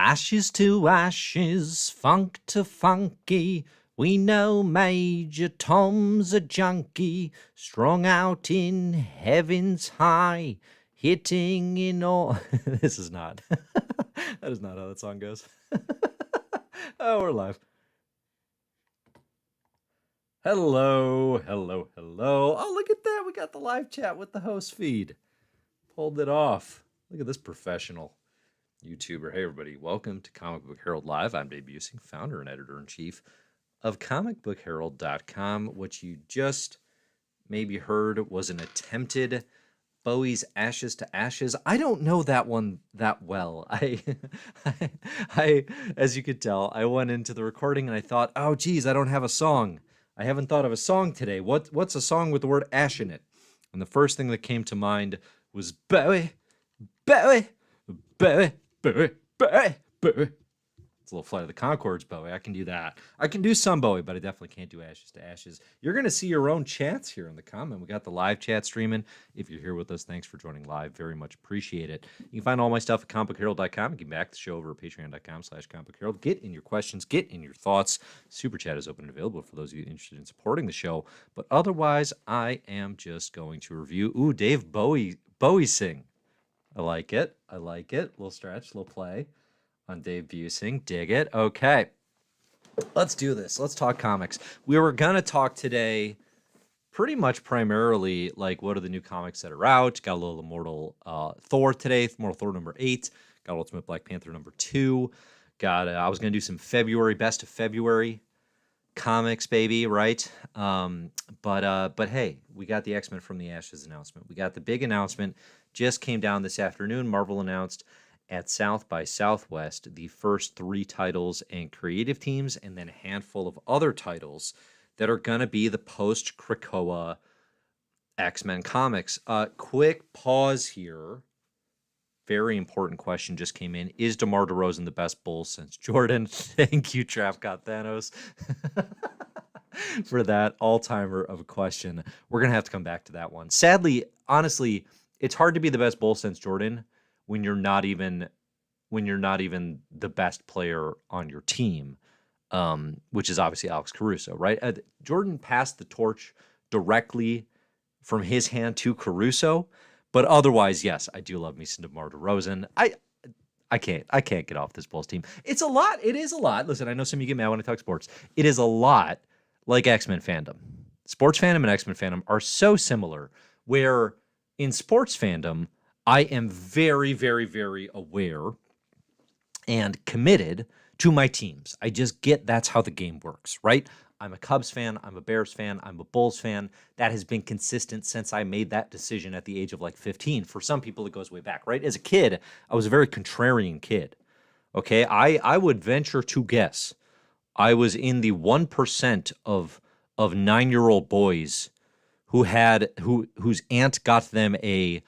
Ashes to ashes, funk to funky, we know Major Tom's a junkie, strung out in heaven's high, hitting in all... This is not... That is not how that song goes. Oh, we're live. Hello, hello, hello. Oh, look at that. We got the live chat with the host feed. Pulled it off. Look at this professional YouTuber. Hey, everybody. Welcome to Comic Book Herald Live. I'm Dave Busing, founder and editor-in-chief of comicbookherald.com. What you just maybe heard was an attempted Bowie's Ashes to Ashes. I don't know that one that well. I, as you could tell, I went into the recording and I thought, oh, geez, I don't have a song. I haven't thought of a song today. What's a song with the word ash in it? And the first thing that came to mind was Bowie, Bowie, Bowie, Bowie, Bowie, Bowie. It's a little Flight of the Conchords Bowie. I can do that. I can do some Bowie, but I definitely can't do Ashes to Ashes. You're going to see your own chats here in the comment. We got the live chat streaming. If you're here with us, thanks for joining live. Very much appreciate it. You can find all my stuff at comicbookherald.com. You can back the show over at patreon.com/comicbookherald. Get in your questions. Get in your thoughts. Super chat is open and available for those of you interested in supporting the show. But otherwise, I am just going to review. Ooh, Dave Bowie sing. I like it. I like it. Little stretch, little play on Dave Busing. Dig it. Okay. Let's do this. Let's talk comics. We were going to talk today pretty much primarily like what are the new comics that are out. Got a little Immortal Thor today. Immortal Thor number 8. Got Ultimate Black Panther number 2. Got I was going to do some February, best of February comics, baby, right? But hey, we got the X-Men from the Ashes announcement. We got the big announcement. Just came down this afternoon. Marvel announced at South by Southwest the first 3 titles and creative teams, and then a handful of other titles that are going to be the post-Krakoa X-Men comics. Quick pause here. Very important question just came in. Is DeMar DeRozan the best Bull since Jordan? Thank you, Trapcott Thanos, for that all-timer of a question. We're going to have to come back to that one. Sadly, honestly, it's hard to be the best Bull since Jordan when you're not even the best player on your team, which is obviously Alex Caruso, right? Jordan passed the torch directly from his hand to Caruso, but otherwise, yes, I do love me some DeMar DeRozan. I can't get off this Bulls team. It's a lot. It is a lot. Listen, I know some of you get mad when I talk sports. It is a lot like X-Men fandom. Sports fandom and X-Men fandom are so similar, where in sports fandom, I am very, very, very aware and committed to my teams. I just get that's how the game works, right? I'm a Cubs fan. I'm a Bears fan. I'm a Bulls fan. That has been consistent since I made that decision at the age of like 15. For some people, it goes way back, right? As a kid, I was a very contrarian kid, okay? I would venture to guess I was in the 1% of 9-year-old boys whose aunt got them a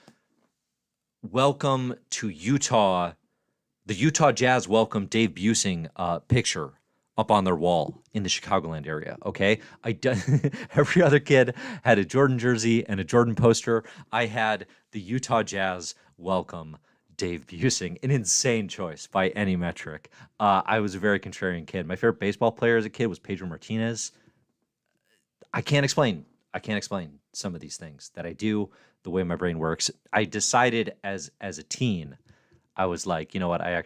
welcome to Utah, the Utah Jazz welcome Dave Busing picture up on their wall in the Chicagoland area, okay? Every other kid had a Jordan jersey and a Jordan poster. I had the Utah Jazz welcome Dave Busing, an insane choice by any metric. I was a very contrarian kid. My favorite baseball player as a kid was Pedro Martinez. I can't explain some of these things that I do, the way my brain works. I decided as a teen, I was like, you know what, I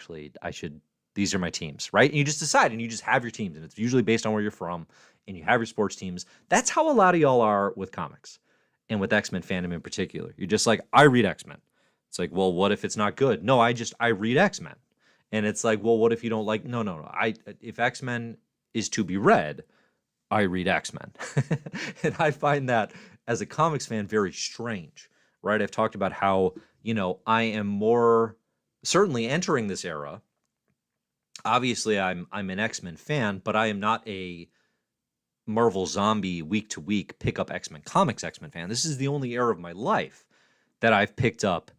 should, these are my teams, right? And you just decide and you just have your teams, and it's usually based on where you're from, and you have your sports teams. That's how a lot of y'all are with comics and with X-Men fandom in particular. You're just like, I read X-Men. It's like, well, what if it's not good? No, I read X-Men. And it's like, well, what if you don't like, no. If X-Men is to be read, I read X-Men. And I find that as a comics fan very strange, right? I've talked about how, I am more certainly entering this era. Obviously, I'm an X-Men fan, but I am not a Marvel Zombie week-to-week pick-up X-Men comics X-Men fan. This is the only era of my life that I've picked up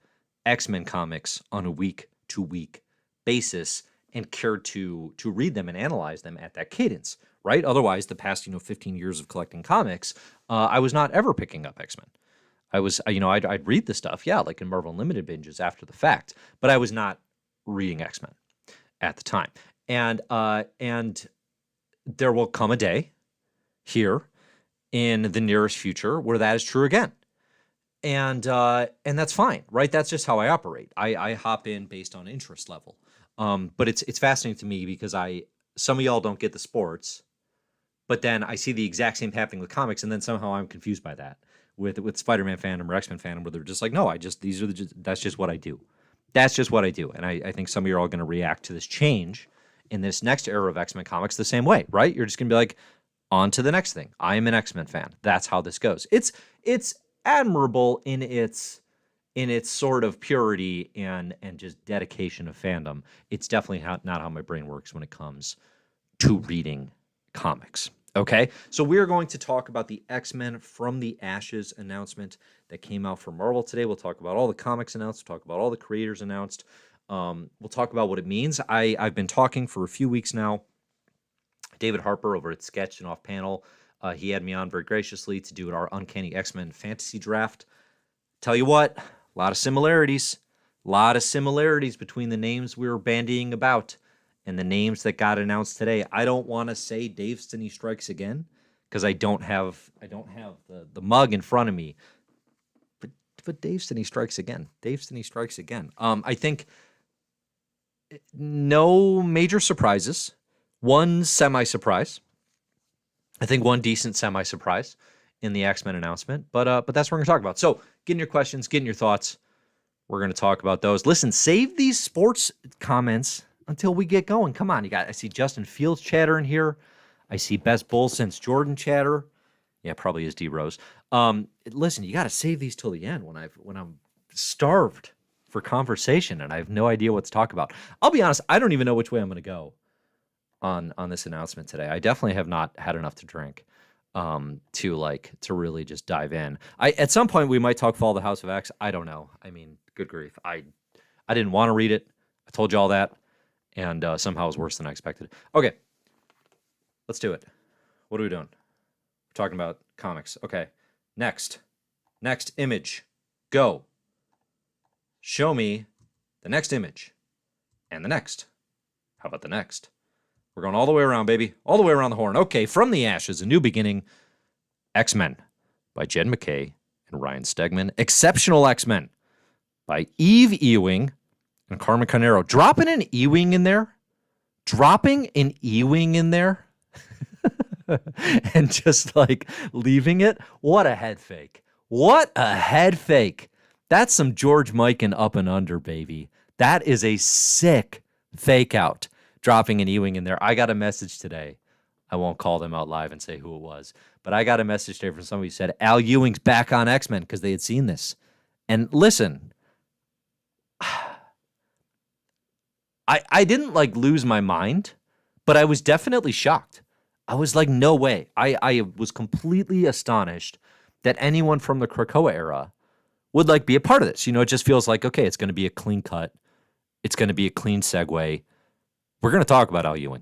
X-Men comics on a week-to-week basis and cared to read them and analyze them at that cadence, right? Otherwise, the past 15 years of collecting comics, I was not ever picking up X-Men. I was, I'd read the stuff, yeah, like in Marvel Unlimited binges after the fact, but I was not reading X-Men. at the time. And there will come a day here in the nearest future where that is true again. And that's fine, right? That's just how I operate. I hop in based on interest level. But it's fascinating to me because some of y'all don't get the sports, but then I see the exact same happening with comics, and then somehow I'm confused by that with Spider-Man fandom or X-Men fandom, where they're just like, no, that's just what I do. That's just what I do. And I think some of you are all going to react to this change in this next era of X-Men comics the same way, right? You're just going to be like, on to the next thing. I am an X-Men fan. That's how this goes. It's admirable in its sort of purity and just dedication of fandom. It's definitely not how my brain works when it comes to reading comics. Okay, so we're going to talk about the X-Men from the Ashes announcement that came out from Marvel today. We'll talk about all the comics announced. We'll talk about all the creators announced. We'll talk about what it means. I've been talking for a few weeks now. David Harper over at Sketch and Off Panel, he had me on very graciously to do our Uncanny X-Men fantasy draft. Tell you what, a lot of similarities between the names we were bandying about and the names that got announced today. I don't want to say Dave Stinney Strikes Again because I don't have the mug in front of me. But Dave Stinney Strikes Again. Dave Stinney Strikes Again. I think no major surprises. One semi-surprise. I think one decent semi-surprise in the X-Men announcement. But that's what we're going to talk about. So get in your questions, get in your thoughts. We're going to talk about those. Listen, save these sports comments until we get going. Come on, I see Justin Fields chatter in here. I see Best Bull Since Jordan chatter. Yeah, probably is D Rose. Listen, you got to save these till the end when I'm starved for conversation and I have no idea what to talk about. I'll be honest, I don't even know which way I'm going to go on this announcement today. I definitely have not had enough to drink to really just dive in. At some point we might talk Fall of the House of X. I don't know. I mean, good grief. I didn't want to read it. I told you all that. And somehow it was worse than I expected. Okay, let's do it. What are we doing? We're talking about comics. Okay, next image. Go. Show me the next image. And the next. How about the next? We're going all the way around, baby. All the way around the horn. Okay, From the Ashes, A New Beginning. X-Men by Jed MacKay and Ryan Stegman. Exceptional X-Men by Eve Ewing and Carmen Carnero. Dropping an Ewing in there? And just leaving it? What a head fake. That's some George Mikan up and under, baby. That is a sick fake out. Dropping an Ewing in there. I got a message today. I won't call them out live and say who it was, but I got a message today from somebody who said Al Ewing's back on X-Men because they had seen this. And listen, I didn't lose my mind, but I was definitely shocked. I was like, no way. I was completely astonished that anyone from the Krakoa era would be a part of this. It just feels like, okay, it's going to be a clean cut. It's going to be a clean segue. We're going to talk about Al Ewing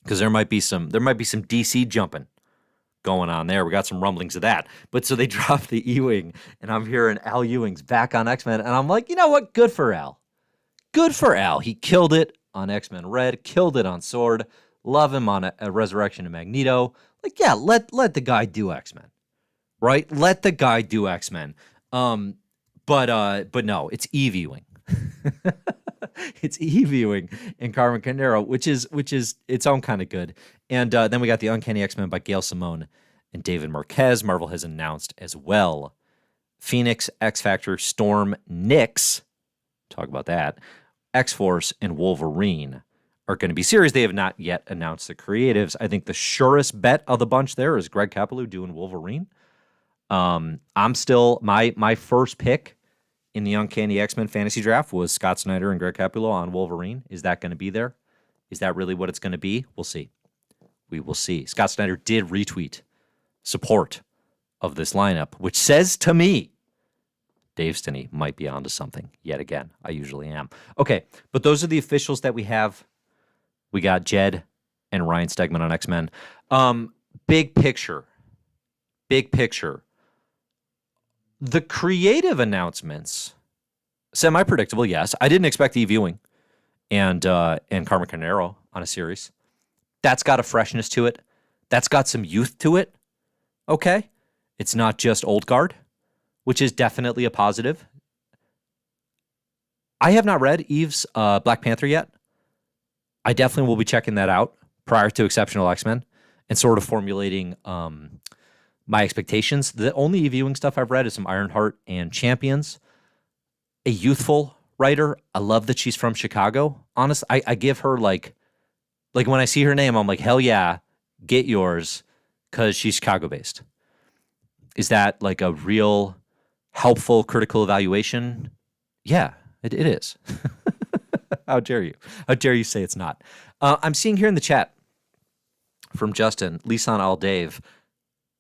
because there might be some DC jumping going on there. We got some rumblings of that. But so they dropped the Ewing, and I'm hearing Al Ewing's back on X-Men, and I'm like, you know what? Good for Al. Good for Al. He killed it on X-Men Red, killed it on Sword. Love him on a Resurrection of Magneto. Let the guy do X-Men, right? Let the guy do X-Men. But no, it's Eve Ewing. It's Eve Ewing and Carmen Carnero, which is its own kind of good. And then we got the Uncanny X-Men by Gail Simone and David Marquez. Marvel has announced as well Phoenix, X-Factor, Storm, Nyx, talk about that, X-Force, and Wolverine are going to be series. They have not yet announced the creatives. I think the surest bet of the bunch there is Greg Capullo doing Wolverine. I'm still, my first pick in the Uncanny X-Men fantasy draft was Scott Snyder and Greg Capullo on Wolverine. Is that going to be there? Is that really what it's going to be? We'll see. We will see. Scott Snyder did retweet support of this lineup, which says to me, Dave Stinney might be onto something yet again. I usually am. Okay, but those are the officials that we have. We got Jed and Ryan Stegman on X-Men. Big picture. The creative announcements, semi-predictable, yes. I didn't expect Eve Ewing and Carmen Carnero on a series. That's got a freshness to it. That's got some youth to it. Okay, it's not just old guard, which is definitely a positive. I have not read Eve's Black Panther yet. I definitely will be checking that out prior to Exceptional X-Men and sort of formulating my expectations. The only viewing stuff I've read is some Ironheart and Champions. A youthful writer. I love that she's from Chicago. Honestly, I give her like when I see her name, I'm like, hell yeah, get yours, because she's Chicago-based. Is that like a real helpful critical evaluation? Yeah, it is. How dare you? How dare you say it's not? I'm seeing here in the chat from Justin, Lisan Al Dave.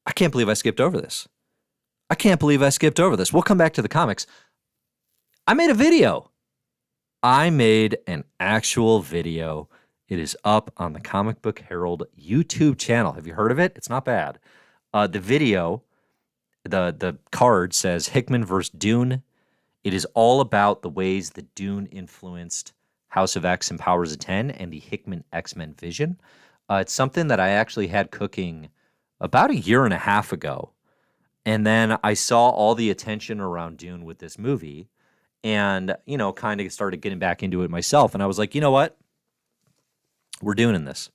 I can't believe I skipped over this. We'll come back to the comics. I made a video. I made an actual video. It is up on the Comic Book Herald YouTube channel. Have you heard of it? It's not bad. The video, the card says Hickman versus Dune. It is all about the ways that Dune influenced House of X and Powers of 10 and the Hickman X-Men vision. It's something that I actually had cooking about a year and a half ago. And then I saw all the attention around Dune with this movie and, kind of started getting back into it myself. And I was like, you know what? We're doing this.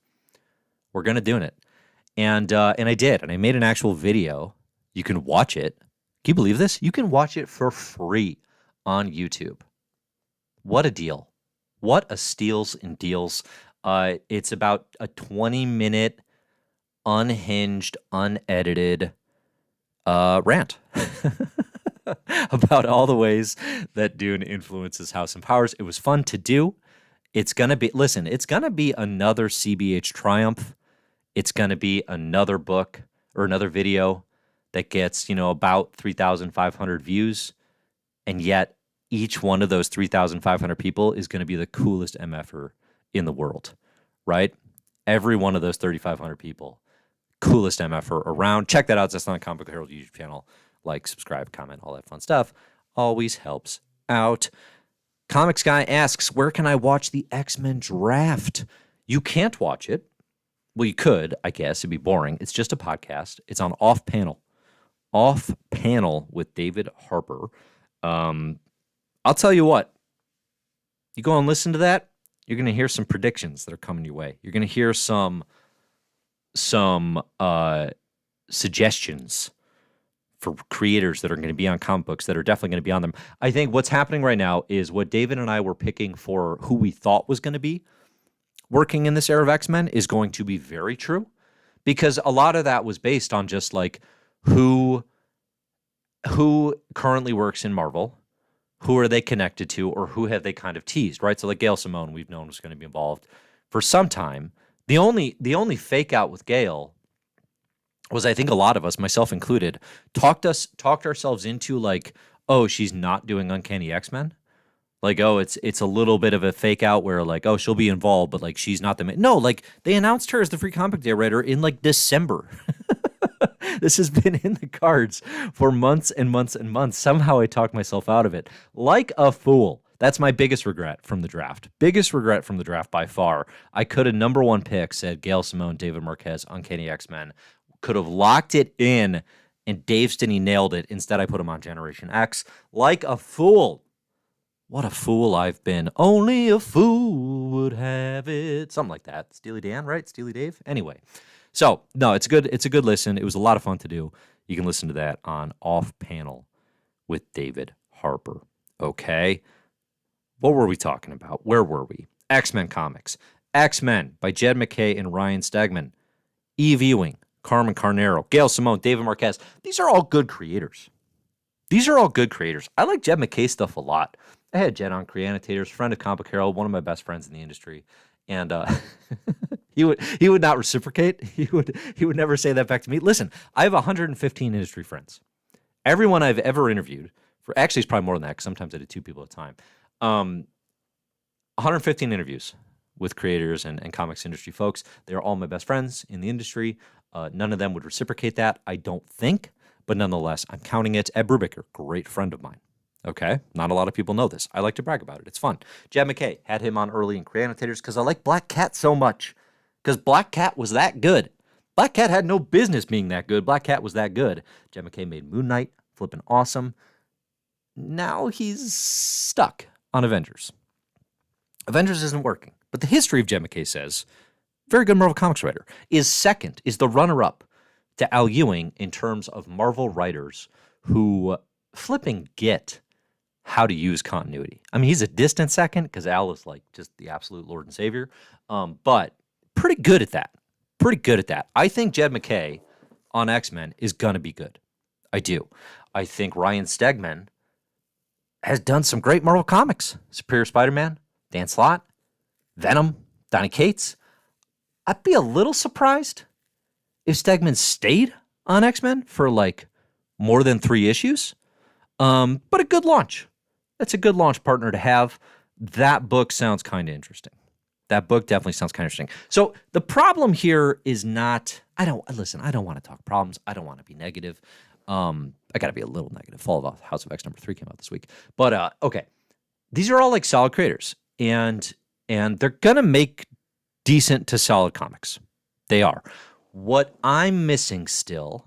We're going to do it. And I did. And I made an actual video. You can watch it. Can you believe this? You can watch it for free on YouTube. What a deal. What a steals and deals. It's about a 20-minute, unhinged, unedited rant about all the ways that Dune influences House and Powers. It was fun to do. It's going to be another CBH triumph. It's going to be another book or another video that gets, about 3,500 views. And yet each one of those 3,500 people is going to be the coolest MFer in the world, right? Every one of those 3,500 people, coolest MFer around. Check that out. That's on the Comic Book Herald YouTube channel. Like, subscribe, comment, all that fun stuff. Always helps out. Comics Guy asks, where can I watch the X-Men draft? You can't watch it. Well, you could, I guess. It'd be boring. It's just a podcast. It's on Off Panel. Off Panel with David Harper. I'll tell you what. You go and listen to that, you're going to hear some predictions that are coming your way. You're going to hear some suggestions for creators that are going to be on comic books that are definitely going to be on them. I think what's happening right now is what David and I were picking for who we thought was going to be working in this era of X-Men is going to be very true, because a lot of that was based on just like who currently works in Marvel, who are they connected to, or who have they kind of teased, right? So like Gail Simone, we've known was going to be involved for some time. The only fake out with Gail was, I think a lot of us, myself included, talked ourselves into like, oh, she's not doing Uncanny X-Men. Like, oh, it's a little bit of a fake out where like, oh, she'll be involved, but like she's not the main. No, like they announced her as the Free Comic Day writer in like December. This has been in the cards for months and months and months. Somehow I talked myself out of it like a fool. That's my biggest regret from the draft. Biggest regret from the draft by far. I could have number one pick said Gail Simone, David Marquez, Uncanny X-Men. Could have locked it in, and Dave Stinney nailed it. Instead, I put him on Generation X like a fool. What a fool I've been. Only a fool would have it. Something like that. Steely Dan, right? Steely Dave? Anyway. So, no, it's good. It's a good listen. It was a lot of fun to do. You can listen to that on Off Panel with David Harper. Okay. What were we talking about? Where were we? X-Men comics. X-Men by Jed MacKay and Ryan Stegman. Eve Ewing, Carmen Carnero, Gail Simone, David Marquez. These are all good creators. I like Jed MacKay stuff a lot. I had Jed on Creannotators, friend of Comic Book Herald, one of my best friends in the industry. And he would not reciprocate. He would never say that back to me. Listen, I have 115 industry friends. Everyone I've ever interviewed, actually it's probably more than that, because sometimes I did two people at a time. 115 interviews with creators and comics industry folks. They're all my best friends in the industry. None of them would reciprocate that, I don't think. But nonetheless, I'm counting it. Ed Brubaker, great friend of mine. Okay, not a lot of people know this. I like to brag about it. It's fun. Jed McKay had him on early in Creannotators because I like Black Cat so much. Because Black Cat was that good. Black Cat had no business being that good. Black Cat was that good. Jed McKay made Moon Knight, flipping awesome. Now he's stuck on Avengers. Avengers isn't working. But the history of Jed McKay says, very good Marvel Comics writer, is the runner-up to Al Ewing in terms of Marvel writers who flipping get how to use continuity. I mean, he's a distant second because Al is like just the absolute Lord and Savior, but pretty good at that. Pretty good at that. I think Jed McKay on X-Men is going to be good. I do. I think Ryan Stegman has done some great Marvel comics. Superior Spider-Man, Dan Slott, Venom, Donny Cates. I'd be a little surprised if Stegman stayed on X-Men for like more than 3 issues. But a good launch. That's a good launch partner to have. That book sounds kind of interesting. That book definitely sounds kind of interesting. So the problem here is not, I don't want to talk problems. I don't want to be negative. I got to be a little negative. Fall of House of X #3 came out this week. But, okay. These are all like solid creators. And they're going to make decent to solid comics. They are. What I'm missing still,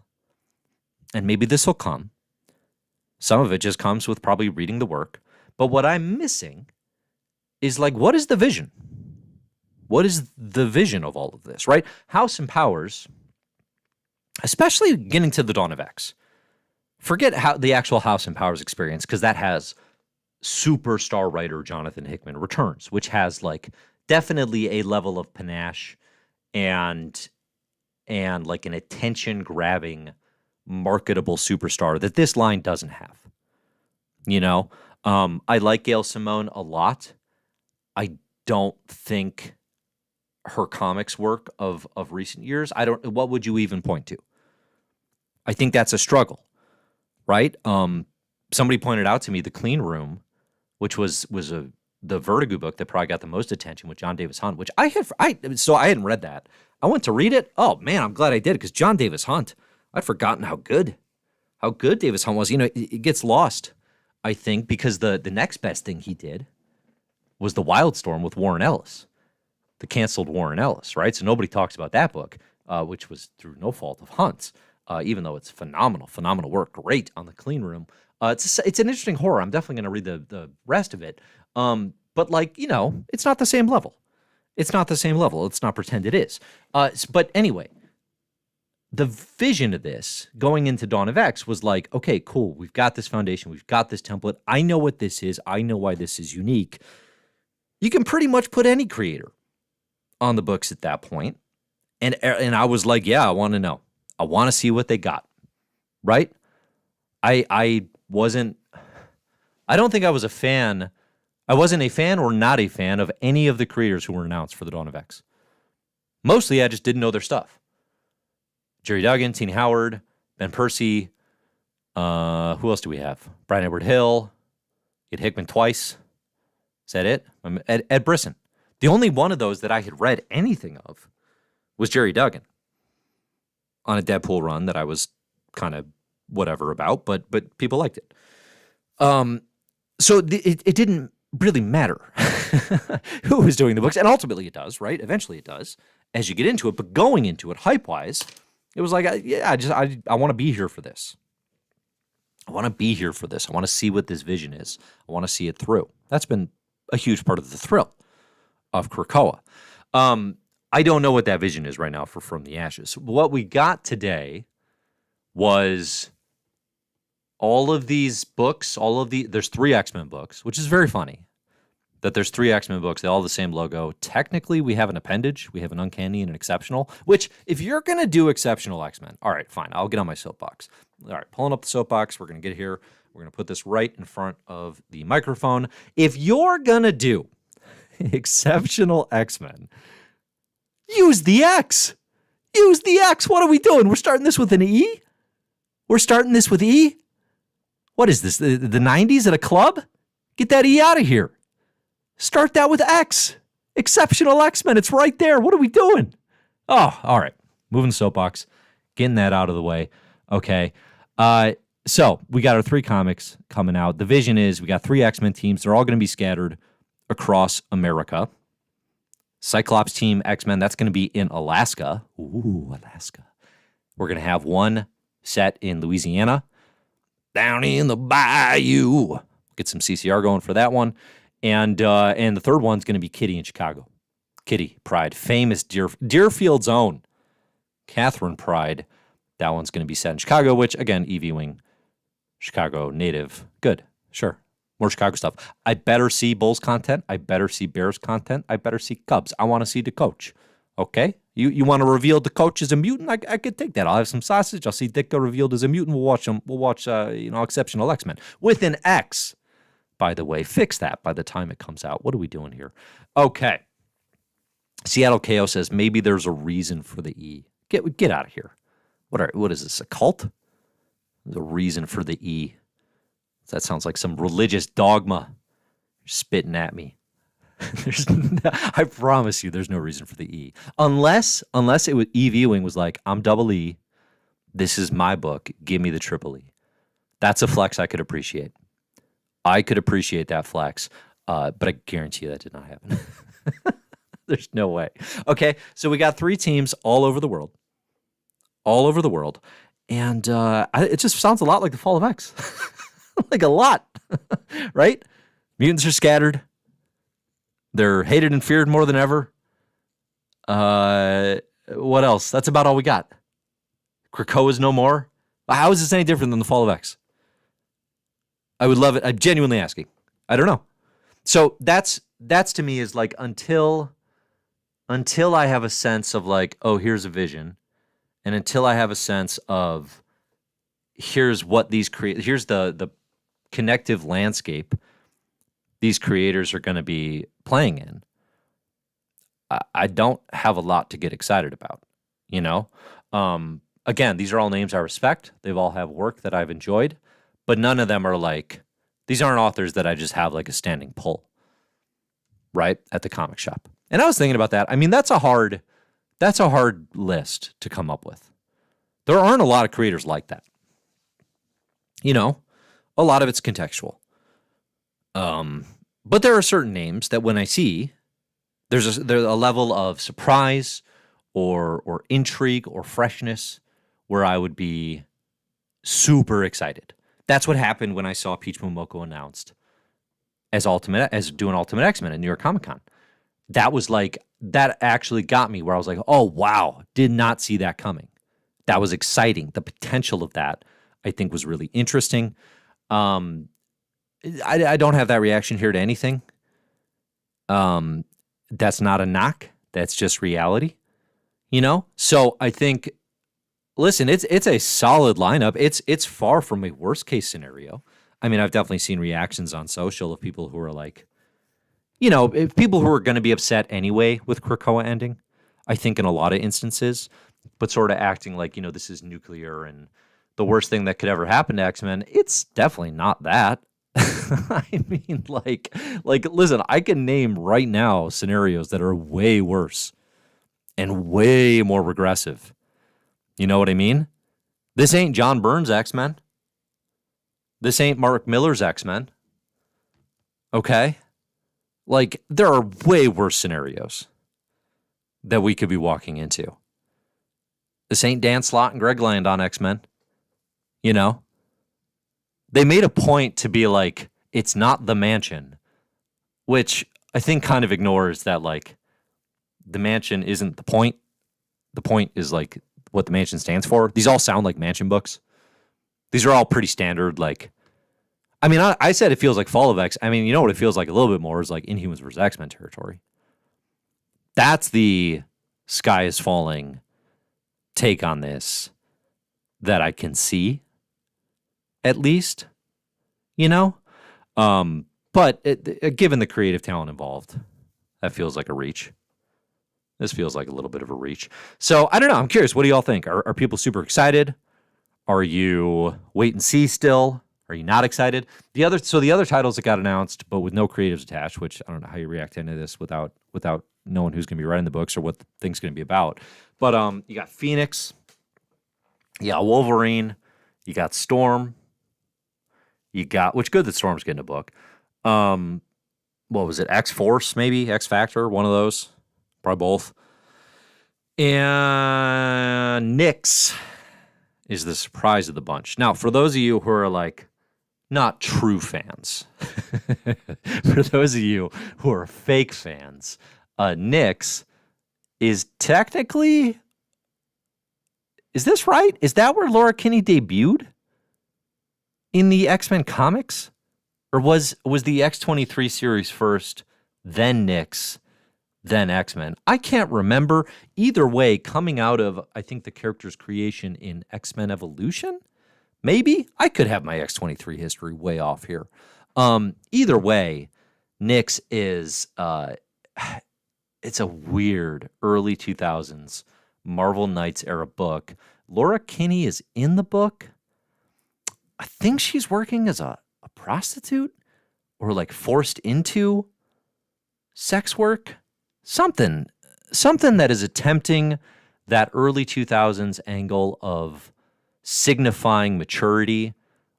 and maybe this will come, some of it just comes with probably reading the work, but what I'm missing is like, what is the vision? What is the vision of all of this, right? House and Powers, especially getting to the Dawn of X. Forget how the actual House and Powers experience, because that has superstar writer Jonathan Hickman returns, which has like definitely a level of panache and like an attention-grabbing, marketable superstar that this line doesn't have. You know, I like Gail Simone a lot. I don't think her comics work of recent years. What would you even point to? I think that's a struggle, right? Somebody pointed out to me The Clean Room, which was the Vertigo book that probably got the most attention with John Davis Hunt, which I hadn't read that. I went to read it. Oh man, I'm glad I did, because John Davis Hunt, I'd forgotten how good Davis Hunt was. You know, it gets lost, I think, because the next best thing he did was The Wildstorm with Warren Ellis, the canceled Warren Ellis, right? So nobody talks about that book, which was through no fault of Hunt's, even though it's phenomenal work, great on The Clean Room. It's an interesting horror. I'm definitely going to read the rest of it. But like, you know, it's not the same level. It's not the same level. Let's not pretend it is. But anyway, the vision of this going into Dawn of X was like, okay, cool. We've got this foundation. We've got this template. I know what this is. I know why this is unique. You can pretty much put any creator on the books at that point. And I was like, yeah, I want to know. I want to see what they got. Right? I don't think I was a fan. I wasn't a fan or not a fan of any of the creators who were announced for the Dawn of X. Mostly, I just didn't know their stuff. Jerry Duggan, Tini Howard, Ben Percy. Who else do we have? Brian Edward Hill. Get Hickman twice. Is that it? Ed Brisson. The only one of those that I had read anything of was Jerry Duggan on a Deadpool run that I was kind of whatever about, but people liked it. So it didn't really matter who was doing the books, and ultimately it does, right? Eventually it does as you get into it, but going into it hype-wise, it was like, I want to be here for this. I want to be here for this. I want to see what this vision is. I want to see it through. That's been a huge part of the thrill of Krakoa. I don't know what that vision is right now for From the Ashes. What we got today was all of these books, there's 3 X-Men books, which is very funny that there's 3 X-Men books. They all have the same logo. Technically, we have an appendage. We have an Uncanny and an Exceptional, which if you're going to do Exceptional X-Men, all right, fine. I'll get on my soapbox. All right, pulling up the soapbox. We're going to get here. We're going to put this right in front of the microphone. If you're going to do Exceptional X-Men, use the X. Use the X. What are we doing? We're starting this with an E? We're starting this with E? What is this, the 90s at a club? Get that E out of here. Start that with X. Exceptional X-Men. It's right there. What are we doing? Oh, all right. Moving the soapbox. Getting that out of the way. Okay. So we got our 3 comics coming out. The vision is we got 3 X-Men teams. They're all going to be scattered across America. Cyclops team X-Men, that's going to be in Alaska. Ooh, Alaska. We're going to have one set in Louisiana, down in the bayou. Get some CCR going for that one. And the third one's going to be Kitty in Chicago. Kitty Pryde, famous Deerfield's own Catherine Pryde. That one's going to be set in Chicago, which, again, EV Wing, Chicago native. Good, sure. More Chicago stuff. I better see Bulls content. I better see Bears content. I better see Cubs. I want to see the coach. Okay? You want to reveal the coach as a mutant? I could take that. I'll have some sausage. I'll see Ditka revealed as a mutant. We'll watch them. We'll watch, Exceptional X-Men. With an X, by the way. Fix that by the time it comes out. What are we doing here? Okay. Seattle KO says, maybe there's a reason for the E. Get out of here. What is this, a cult? There's a reason for the E. That sounds like some religious dogma. You're spitting at me. I promise you there's no reason for the E. Unless it was E Wing was like, I'm double E. This is my book. Give me the triple E. That's a flex I could appreciate. I could appreciate that flex. But I guarantee you that did not happen. There's no way. Okay, so we got 3 teams all over the world. All over the world. And it just sounds a lot like the Fall of X. Like a lot, right? Mutants are scattered. They're hated and feared more than ever. What else? That's about all we got. Krakoa's no more. How is this any different than the Fall of X? I would love it. I'm genuinely asking. I don't know. So that's to me is like until I have a sense of like, oh, here's a vision, and until I have a sense of here's what here's the connective landscape these creators are going to be playing in, I don't have a lot to get excited about, you know? Again, these are all names I respect. They've all have work that I've enjoyed, but none of them are like, these aren't authors that I just have like a standing pull, right, at the comic shop. And I was thinking about that. I mean, that's a hard list to come up with. There aren't a lot of creators like that. You know, a lot of it's contextual. But there are certain names that when I see, there's a level of surprise or intrigue or freshness where I would be super excited. That's what happened when I saw Peach Momoko announced as doing Ultimate X-Men at New York Comic Con. That actually got me where I was like, oh, wow, did not see that coming. That was exciting. The potential of that, I think, was really interesting. I don't have that reaction here to anything. That's not a knock. That's just reality, you know? So I think, listen, it's a solid lineup. It's far from a worst case scenario. I mean, I've definitely seen reactions on social of people who are like, you know, people who are going to be upset anyway with Krakoa ending, I think in a lot of instances, but sort of acting like, you know, this is nuclear and the worst thing that could ever happen to X-Men. It's definitely not that. I mean, like, listen, I can name right now scenarios that are way worse and way more regressive. You know what I mean? This ain't John Byrne's X-Men. This ain't Mark Miller's X-Men. Okay? Like, there are way worse scenarios that we could be walking into. This ain't Dan Slott and Greg Land on X-Men. You know? They made a point to be like, it's not the Mansion, which I think kind of ignores that, like, the Mansion isn't the point. The point is, like, what the Mansion stands for. These all sound like Mansion books. These are all pretty standard, like, I mean, I said it feels like Fall of X. I mean, you know what it feels like a little bit more is like Inhumans versus X-Men territory. That's the sky is falling take on this that I can see, at least, you know? But given the creative talent involved, that feels like a reach. This feels like a little bit of a reach. So, I don't know. I'm curious. What do y'all think? Are people super excited? Are you wait and see still? Are you not excited? The other titles that got announced, but with no creatives attached, which I don't know how you react into this without knowing who's going to be writing the books or what the thing's going to be about. But you got Phoenix, you got Wolverine, you got Storm, You got, which good that Storm's getting a book. What was it? X-Force, maybe? X-Factor, one of those. Probably both. And Nyx is the surprise of the bunch. Now, for those of you who are like not true fans, for those of you who are fake fans, Nyx is technically, is this right? Is that where Laura Kinney debuted in the X-Men comics? Or was the X-23 series first, then Nyx, then X-Men? I can't remember. Either way, coming out of, I think, the character's creation in X-Men Evolution? Maybe? I could have my X-23 history way off here. Either way, Nyx is, it's a weird early 2000s Marvel Knights era book. Laura Kinney is in the book. I think she's working as a prostitute or like forced into sex work. Something that is attempting that early 2000s angle of signifying maturity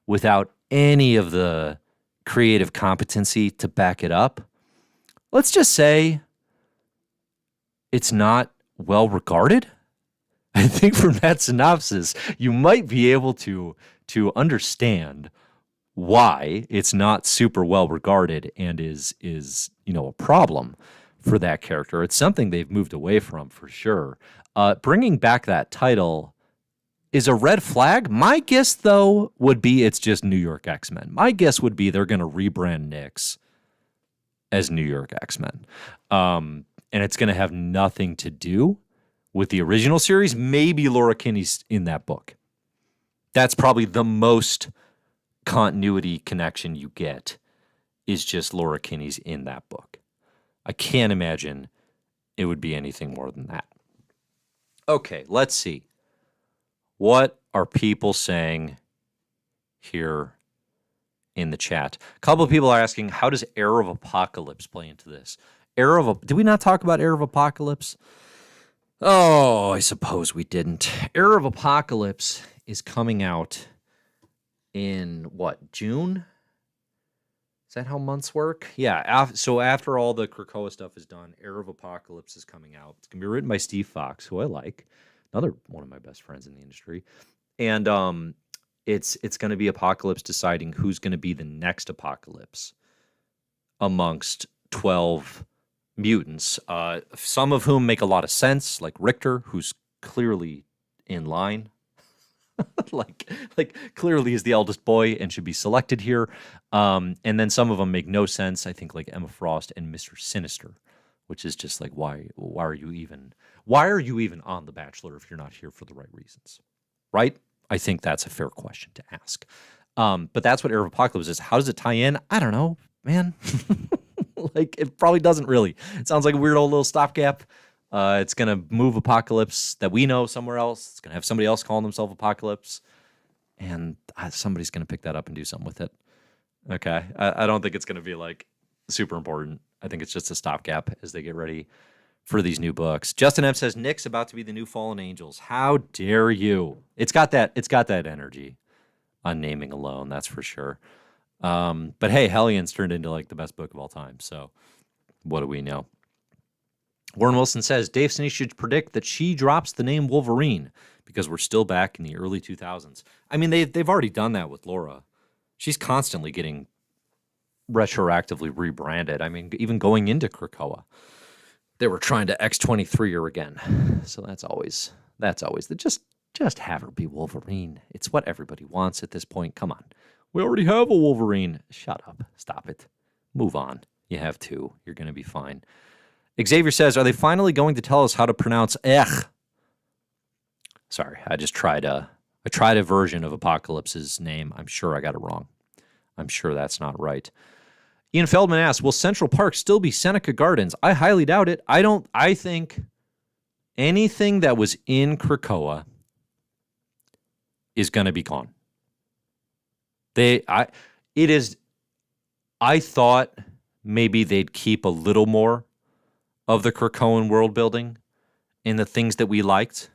without any of the creative competency to back it up. Let's just say it's not well regarded. I think from that synopsis, you might be able to understand why it's not super well regarded and is a problem for that character. It's something they've moved away from for sure. Bringing back that title is a red flag. My guess, though, would be it's just New York X-Men. My guess would be they're going to rebrand Nyx as New York X-Men. And it's going to have nothing to do with the original series. Maybe Laura Kinney's in that book. That's probably the most continuity connection you get, is just Laura Kinney's in that book. I can't imagine it would be anything more than that. Okay, let's see. What are people saying here in the chat? A couple of people are asking, how does Era of Apocalypse play into this? Did we not talk about Era of Apocalypse? Oh, I suppose we didn't. Era of Apocalypse is coming out in, what, June? Is that how months work? Yeah, so after all the Krakoa stuff is done, Era of Apocalypse is coming out. It's going to be written by Steve Fox, who I like. Another one of my best friends in the industry. And it's going to be Apocalypse deciding who's going to be the next Apocalypse amongst 12 mutants, some of whom make a lot of sense, like Richter, who's clearly in line. like clearly is the eldest boy and should be selected here. And then some of them make no sense. I think like Emma Frost and Mr. Sinister, which is just like, why are you even on The Bachelor if you're not here for the right reasons? Right? I think that's a fair question to ask. But that's what Era of Apocalypse is. How does it tie in? I don't know, man. Like, it probably doesn't really. It sounds like a weird old little stopgap. It's going to move Apocalypse that we know somewhere else. It's going to have somebody else calling themselves Apocalypse. And somebody's going to pick that up and do something with it. Okay. I don't think it's going to be, like, super important. I think it's just a stopgap as they get ready for these new books. Justin M says, Nick's about to be the new Fallen Angels. How dare you? It's got that energy on naming alone, that's for sure. But hey, Hellions turned into like the best book of all time. So what do we know? Warren Wilson says, Dave Sinise should predict that she drops the name Wolverine because we're still back in the early 2000s. I mean, they've already done that with Laura. She's constantly getting retroactively rebranded. I mean, even going into Krakoa, they were trying to X-23 her again. So that's always the just have her be Wolverine. It's what everybody wants at this point. Come on. We already have a Wolverine. Shut up. Stop it. Move on. You have two. You're going to be fine. Xavier says, are they finally going to tell us how to pronounce Ech? Sorry, I tried a version of Apocalypse's name. I'm sure I got it wrong. I'm sure that's not right. Ian Feldman asks, will Central Park still be Seneca Gardens? I highly doubt it. I think anything that was in Krakoa is going to be gone. I thought maybe they'd keep a little more of the Krakoan world building and the things that we liked.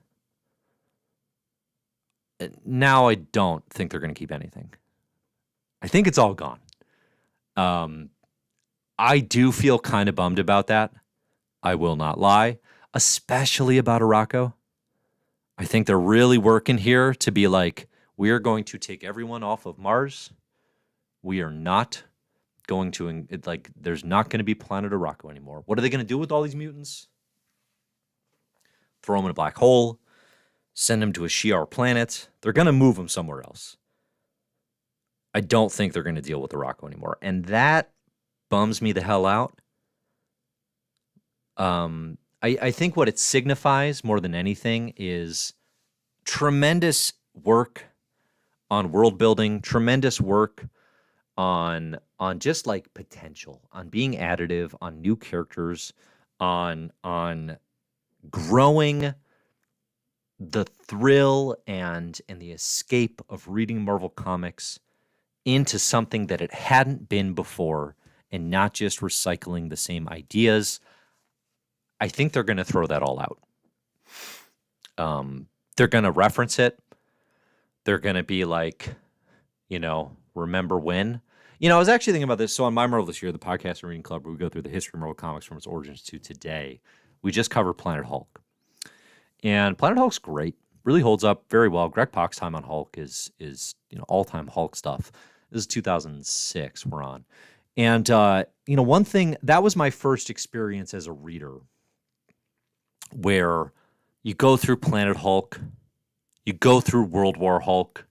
Now I don't think they're going to keep anything. I think it's all gone. I do feel kind of bummed about that. I will not lie, especially about Arakko. I think they're really working here to be like, we are going to take everyone off of Mars. We are not going to, there's not going to be Planet Arakko anymore. What are they going to do with all these mutants? Throw them in a black hole, send them to a Shi'ar planet. They're going to move them somewhere else. I don't think they're going to deal with Arakko anymore. And that bums me the hell out. I think what it signifies more than anything is tremendous work on world building, tremendous work on just like potential, on being additive, on new characters, on growing the thrill and the escape of reading Marvel Comics into something that it hadn't been before, and not just recycling the same ideas. I think they're going to throw that all out. They're going to reference it. They're going to be like, remember when? I was actually thinking about this. So on My Marvel This Year, the podcast and reading club, where we go through the history of Marvel Comics from its origins to today, we just covered Planet Hulk. And Planet Hulk's great. Really holds up very well. Greg Pak's time on Hulk is all-time Hulk stuff. This is 2006 we're on. And, one thing, that was my first experience as a reader where you go through Planet Hulk, you go through World War Hulk,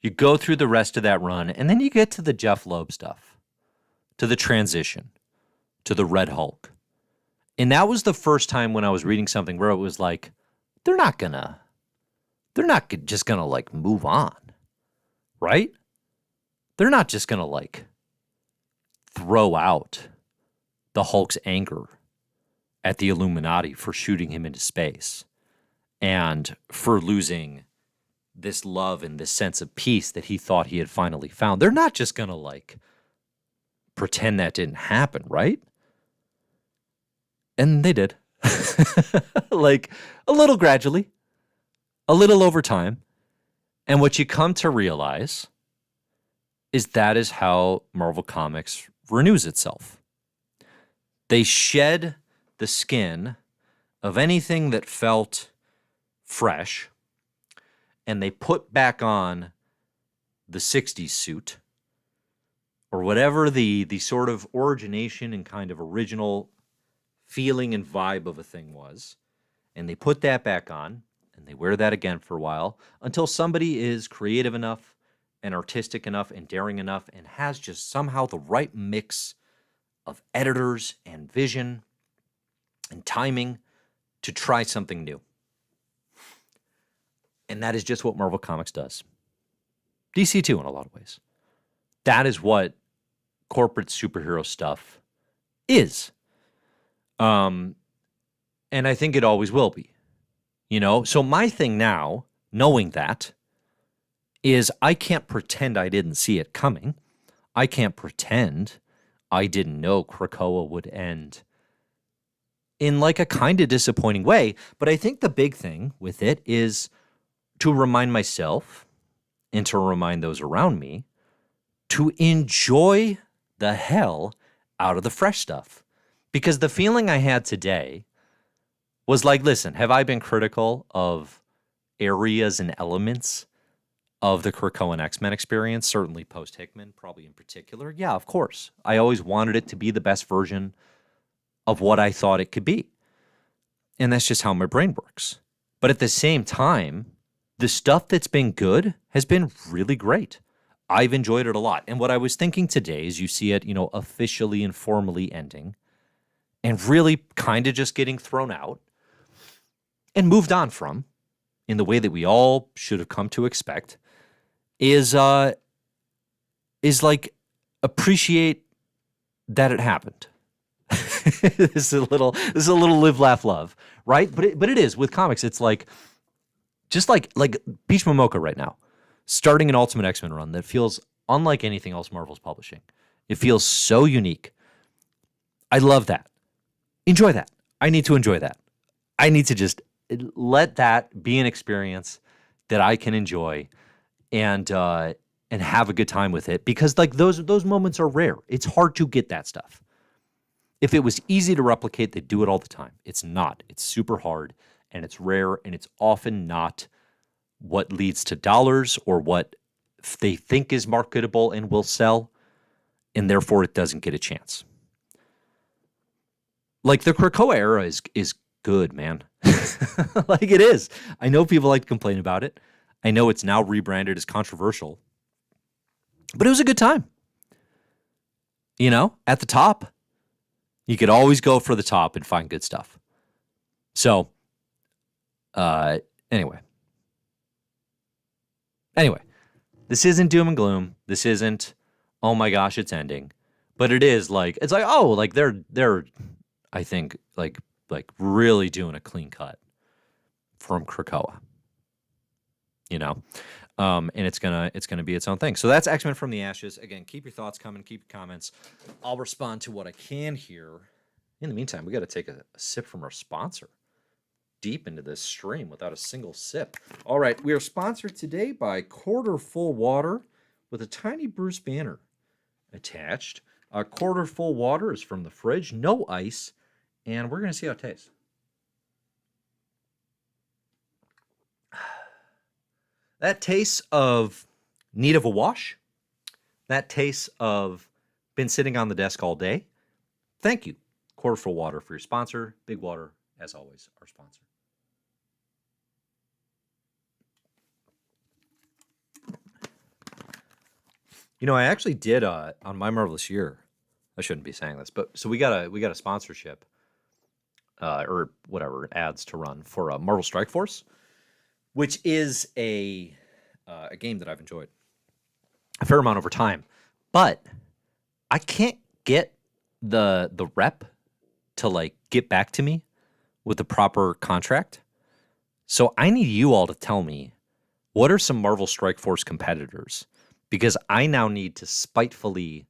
you go through the rest of that run, and then you get to the Jeff Loeb stuff, to the transition, to the Red Hulk. And that was the first time when I was reading something where it was like, they're not just gonna like move on, right? They're not just gonna like throw out the Hulk's anger at the Illuminati for shooting him into space and for losing this love and this sense of peace that he thought he had finally found. They're not just gonna like pretend that didn't happen, right? And they did. Like a little gradually, a little over time. And what you come to realize is that is how Marvel Comics renews itself. They shed the skin of anything that felt fresh, and they put back on the 60s suit, or whatever the sort of origination and kind of original feeling and vibe of a thing was, and they put that back on, and they wear that again for a while until somebody is creative enough and artistic enough and daring enough and has just somehow the right mix of editors and vision and timing to try something new. And that is just what Marvel Comics does. DC too, in a lot of ways. That is what corporate superhero stuff is. And I think it always will be. So my thing now, knowing that, is I can't pretend I didn't see it coming. I can't pretend I didn't know Krakoa would end in like a kind of disappointing way. But I think the big thing with it is to remind myself and to remind those around me to enjoy the hell out of the fresh stuff. Because the feeling I had today was like, listen, have I been critical of areas and elements of the Krakoan X-Men experience? Certainly post-Hickman, probably in particular. Yeah, of course. I always wanted it to be the best version of what I thought it could be. And that's just how my brain works. But at the same time, the stuff that's been good has been really great. I've enjoyed it a lot. And what I was thinking today is you see it, officially and formally ending and really kind of just getting thrown out and moved on from in the way that we all should have come to expect is like appreciate that it happened. This is a little live, laugh, love, right? But it is with comics. It's like, just like Peach Momoko right now, starting an Ultimate X-Men run that feels unlike anything else Marvel's publishing. It feels so unique. I love that. Enjoy that. I need to enjoy that. I need to just let that be an experience that I can enjoy. And and have a good time with it, because like those moments are rare. It's hard to get that stuff. If it was easy to replicate, they'd do it all the time. It's not. It's super hard, and it's rare, and it's often not what leads to dollars or what they think is marketable and will sell, and therefore it doesn't get a chance. Like the Krakoa era is good, man. Like it is. I know people like to complain about it. I know it's now rebranded as controversial, but it was a good time. You know, at the top, you could always go for the top and find good stuff. So, anyway, this isn't doom and gloom. This isn't, oh my gosh, it's ending. But it is like, it's like, oh, like they're, I think, like really doing a clean cut from Krakoa. You know, and it's gonna be its own thing. So that's X-Men from the Ashes. Again, keep your thoughts coming, keep your comments. I'll respond to what I can here. In the meantime, we got to take a sip from our sponsor. Deep into this stream without a single sip. All right, we are sponsored today by Quarter Full Water with a tiny Bruce banner attached. Quarter Full Water is from the fridge, no ice, and we're gonna see how it tastes. That tastes of need of a wash. That tastes of been sitting on the desk all day. Thank you, Quarter Full Water, for your sponsor. Big Water, as always, our sponsor. You know, I actually did on My Marvelous Year. I shouldn't be saying this, but so we got a sponsorship or whatever ads to run for Marvel Strike Force, which is a game that I've enjoyed a fair amount over time, but I can't get the rep to like get back to me with the proper contract. So I need you all to tell me what are some Marvel Strike Force competitors, because I now need to spitefully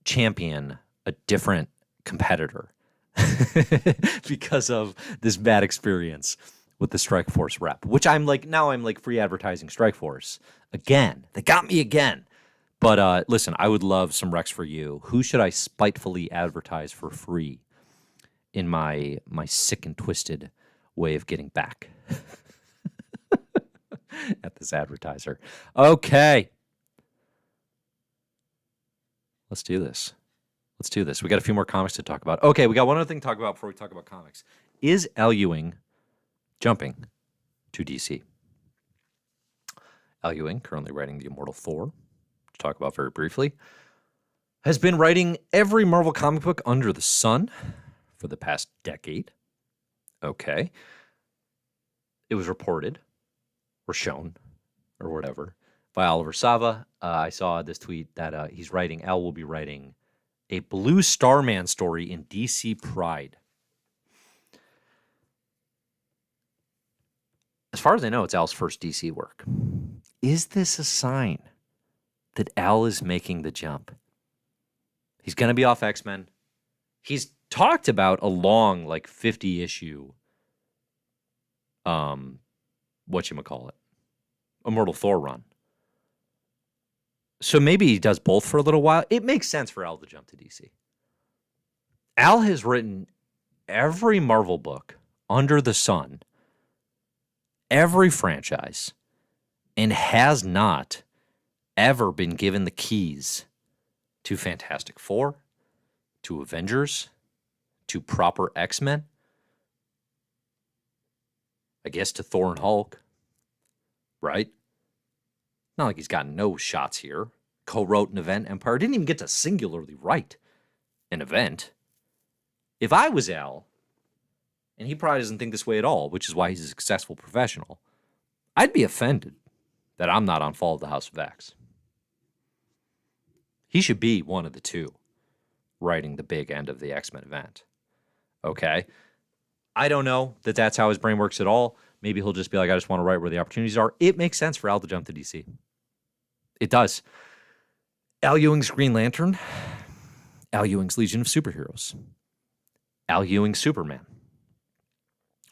champion a different competitor because of this bad experience with the Strike Force rep, which I'm like free advertising Strike Force again. They got me again. But listen, I would love some recs for you. Who should I spitefully advertise for free in my sick and twisted way of getting back at this advertiser? Okay. Let's do this. We got a few more comics to talk about. Okay, we got one other thing to talk about before we talk about comics. Is Al Ewing jumping to DC? Al Ewing, currently writing the Immortal Thor, to talk about very briefly, has been writing every Marvel comic book under the sun for the past decade. Okay. It was reported, or shown, or whatever, by Oliver Sava. I saw this tweet that Al will be writing a Blue Starman story in DC Pride. As far as I know, it's Al's first DC work. Is this a sign that Al is making the jump? He's going to be off X-Men. He's talked about a long, like 50-issue, Immortal Thor run. So maybe he does both for a little while. It makes sense for Al to jump to DC. Al has written every Marvel book under the sun, every franchise, and has not ever been given the keys to Fantastic Four, to Avengers, to proper X-Men, I guess to Thor and Hulk, right? Not like he's gotten no shots here. Co-wrote an event, Empire. Didn't even get to singularly write an event. If I was Al, and he probably doesn't think this way at all, which is why he's a successful professional, I'd be offended that I'm not on Fall of the House of X. He should be one of the two writing the big end of the X-Men event. Okay? I don't know that that's how his brain works at all. Maybe he'll just be like, I just want to write where the opportunities are. It makes sense for Al to jump to DC. It does. Al Ewing's Green Lantern. Al Ewing's Legion of Superheroes. Al Ewing's Superman.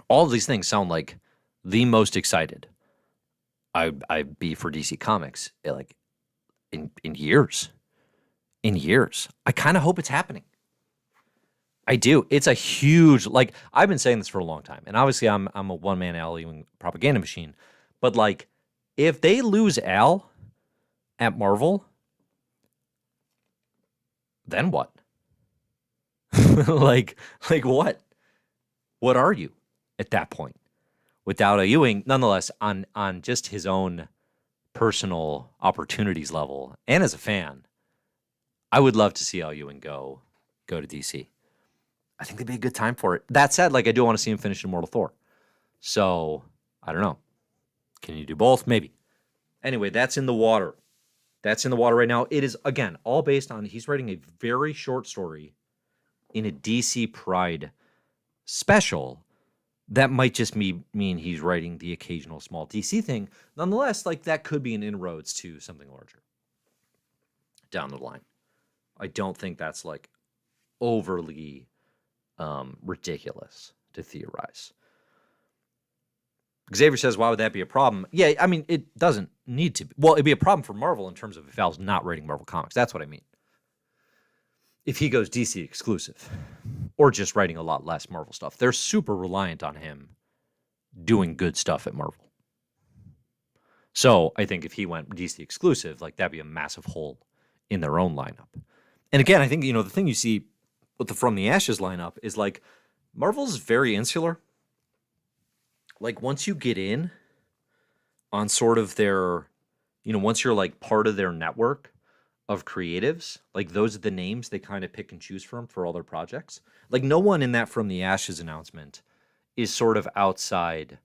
All of these things sound like the most excited I'd be for DC Comics. Like in years. In years. I kind of hope it's happening. I do. It's a huge, like, I've been saying this for a long time, and obviously I'm a one-man alley propaganda machine, but like, if they lose Al at Marvel, then what? like what? What are you at that point? Without a Ewing, nonetheless, on just his own personal opportunities level, and as a fan, I would love to see Al Ewing go to DC. I think they'd be a good time for it. That said, like, I do want to see him finish Immortal Thor. So, I don't know. Can you do both? Maybe. Anyway, that's in the water. That's in the water right now. It is, again, all based on, he's writing a very short story in a DC Pride special. That might just mean he's writing the occasional small DC thing. Nonetheless, like, that could be an inroads to something larger down the line. I don't think that's, like, overly ridiculous to theorize. Xavier says, why would that be a problem? Yeah, I mean, it doesn't need to be. Well, it'd be a problem for Marvel in terms of if Al's not writing Marvel comics. That's what I mean. If he goes DC exclusive or just writing a lot less Marvel stuff, they're super reliant on him doing good stuff at Marvel. So I think if he went DC exclusive, like, that'd be a massive hole in their own lineup. And again, I think, the thing you see with the From the Ashes lineup is, like, Marvel's very insular. Like, once you get in on sort of their, once you're, like, part of their network of creatives, like, those are the names they kind of pick and choose from for all their projects. Like, no one in that From the Ashes announcement is sort of outside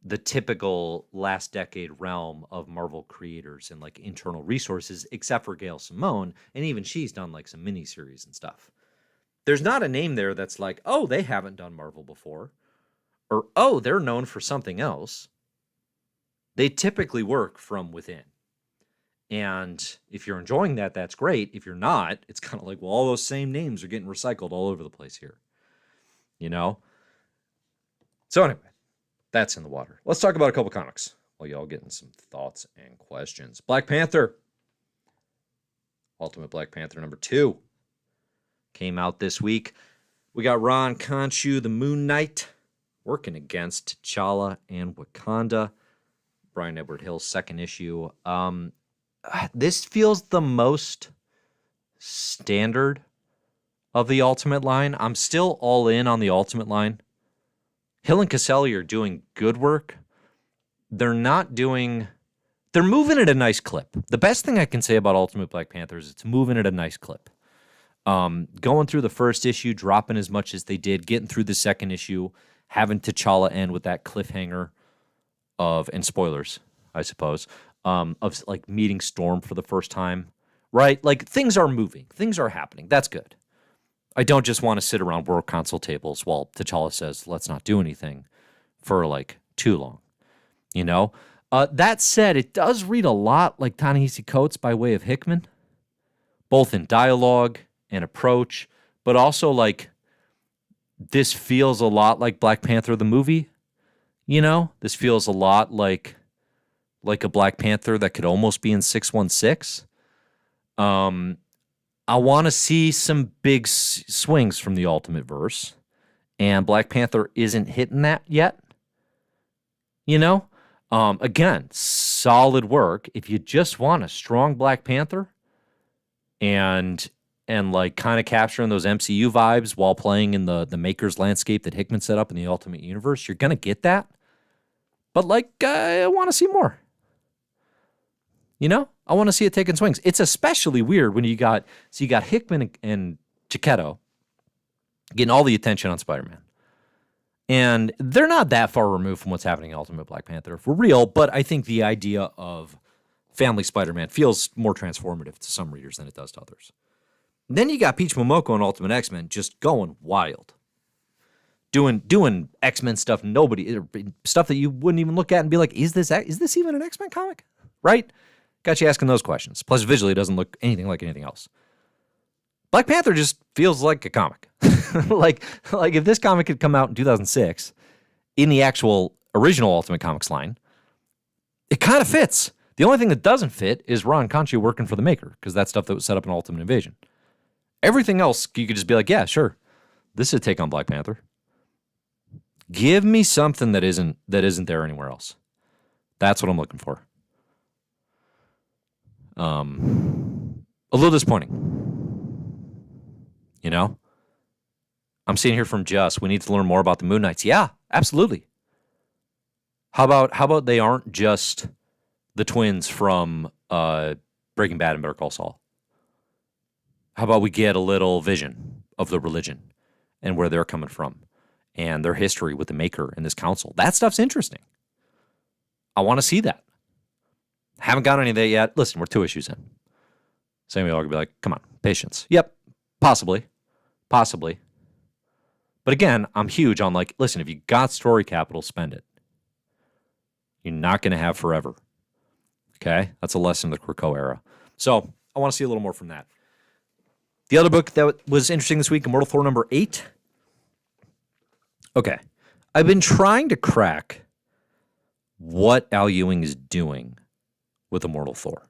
the typical last decade realm of Marvel creators and, like, internal resources, except for Gail Simone, and even she's done, like, some miniseries and stuff. There's not a name there that's like, oh, they haven't done Marvel before, or, oh, they're known for something else. They typically work from within. And if you're enjoying that, that's great. If you're not, it's kind of like, well, all those same names are getting recycled all over the place here. So anyway, that's in the water. Let's talk about a couple comics while y'all getting some thoughts and questions. Black Panther. Ultimate Black Panther #2. Came out this week. We got Ron Khonshu, the Moon Knight, working against T'Challa and Wakanda. Brian Edward Hill's second issue. This feels the most standard of the Ultimate line. I'm still all in on the Ultimate line. Hill and Caselli are doing good work. They're moving at a nice clip. The best thing I can say about Ultimate Black Panther is it's moving at a nice clip. Going through the first issue, dropping as much as they did, getting through the second issue, having T'Challa end with that cliffhanger and spoilers, I suppose, of, like, meeting Storm for the first time, right? Like, things are moving. Things are happening. That's good. I don't just want to sit around work console tables while T'Challa says, let's not do anything for, like, too long, That said, it does read a lot like Ta-Nehisi Coates by way of Hickman, both in dialogue and approach, but also, like, this feels a lot like Black Panther the movie, This feels a lot like a Black Panther that could almost be in 616. I want to see some big swings from the Ultimate Verse, and Black Panther isn't hitting that yet, Again, solid work. If you just want a strong Black Panther and like kind of capturing those MCU vibes while playing in the Maker's landscape that Hickman set up in the Ultimate Universe, you're going to get that. But, like, I want to see more. I want to see it taking swings. It's especially weird when you got Hickman and Giacchetto getting all the attention on Spider-Man. And they're not that far removed from what's happening in Ultimate Black Panther, for real, but I think the idea of Family Spider-Man feels more transformative to some readers than it does to others. Then you got Peach Momoko and Ultimate X-Men just going wild. Doing X-Men stuff stuff that you wouldn't even look at and be like, is this even an X-Men comic? Right? Got you asking those questions. Plus, visually, it doesn't look anything like anything else. Black Panther just feels like a comic. like if this comic had come out in 2006 in the actual original Ultimate Comics line, it kind of fits. The only thing that doesn't fit is Ron Conchi working for the maker, because that's stuff that was set up in Ultimate Invasion. Everything else, you could just be like, yeah, sure. This is a take on Black Panther. Give me something that isn't there anywhere else. That's what I'm looking for. A little disappointing. You know? I'm seeing here from Just, we need to learn more about the Moon Knights. Yeah, absolutely. How about they aren't just the twins from Breaking Bad and Better Call Saul? How about we get a little vision of the religion and where they're coming from and their history with the Maker and this council? That stuff's interesting. I want to see that. Haven't got any of that yet. Listen, we're 2 issues in. Some of y'all could be like, come on, patience. Yep, possibly. But again, I'm huge on like, listen, if you got story capital, spend it. You're not going to have forever. Okay? That's a lesson of the Krakoa era. So I want to see a little more from that. The other book that was interesting this week, Immortal Thor number 8. Okay. I've been trying to crack what Al Ewing is doing with Immortal Thor.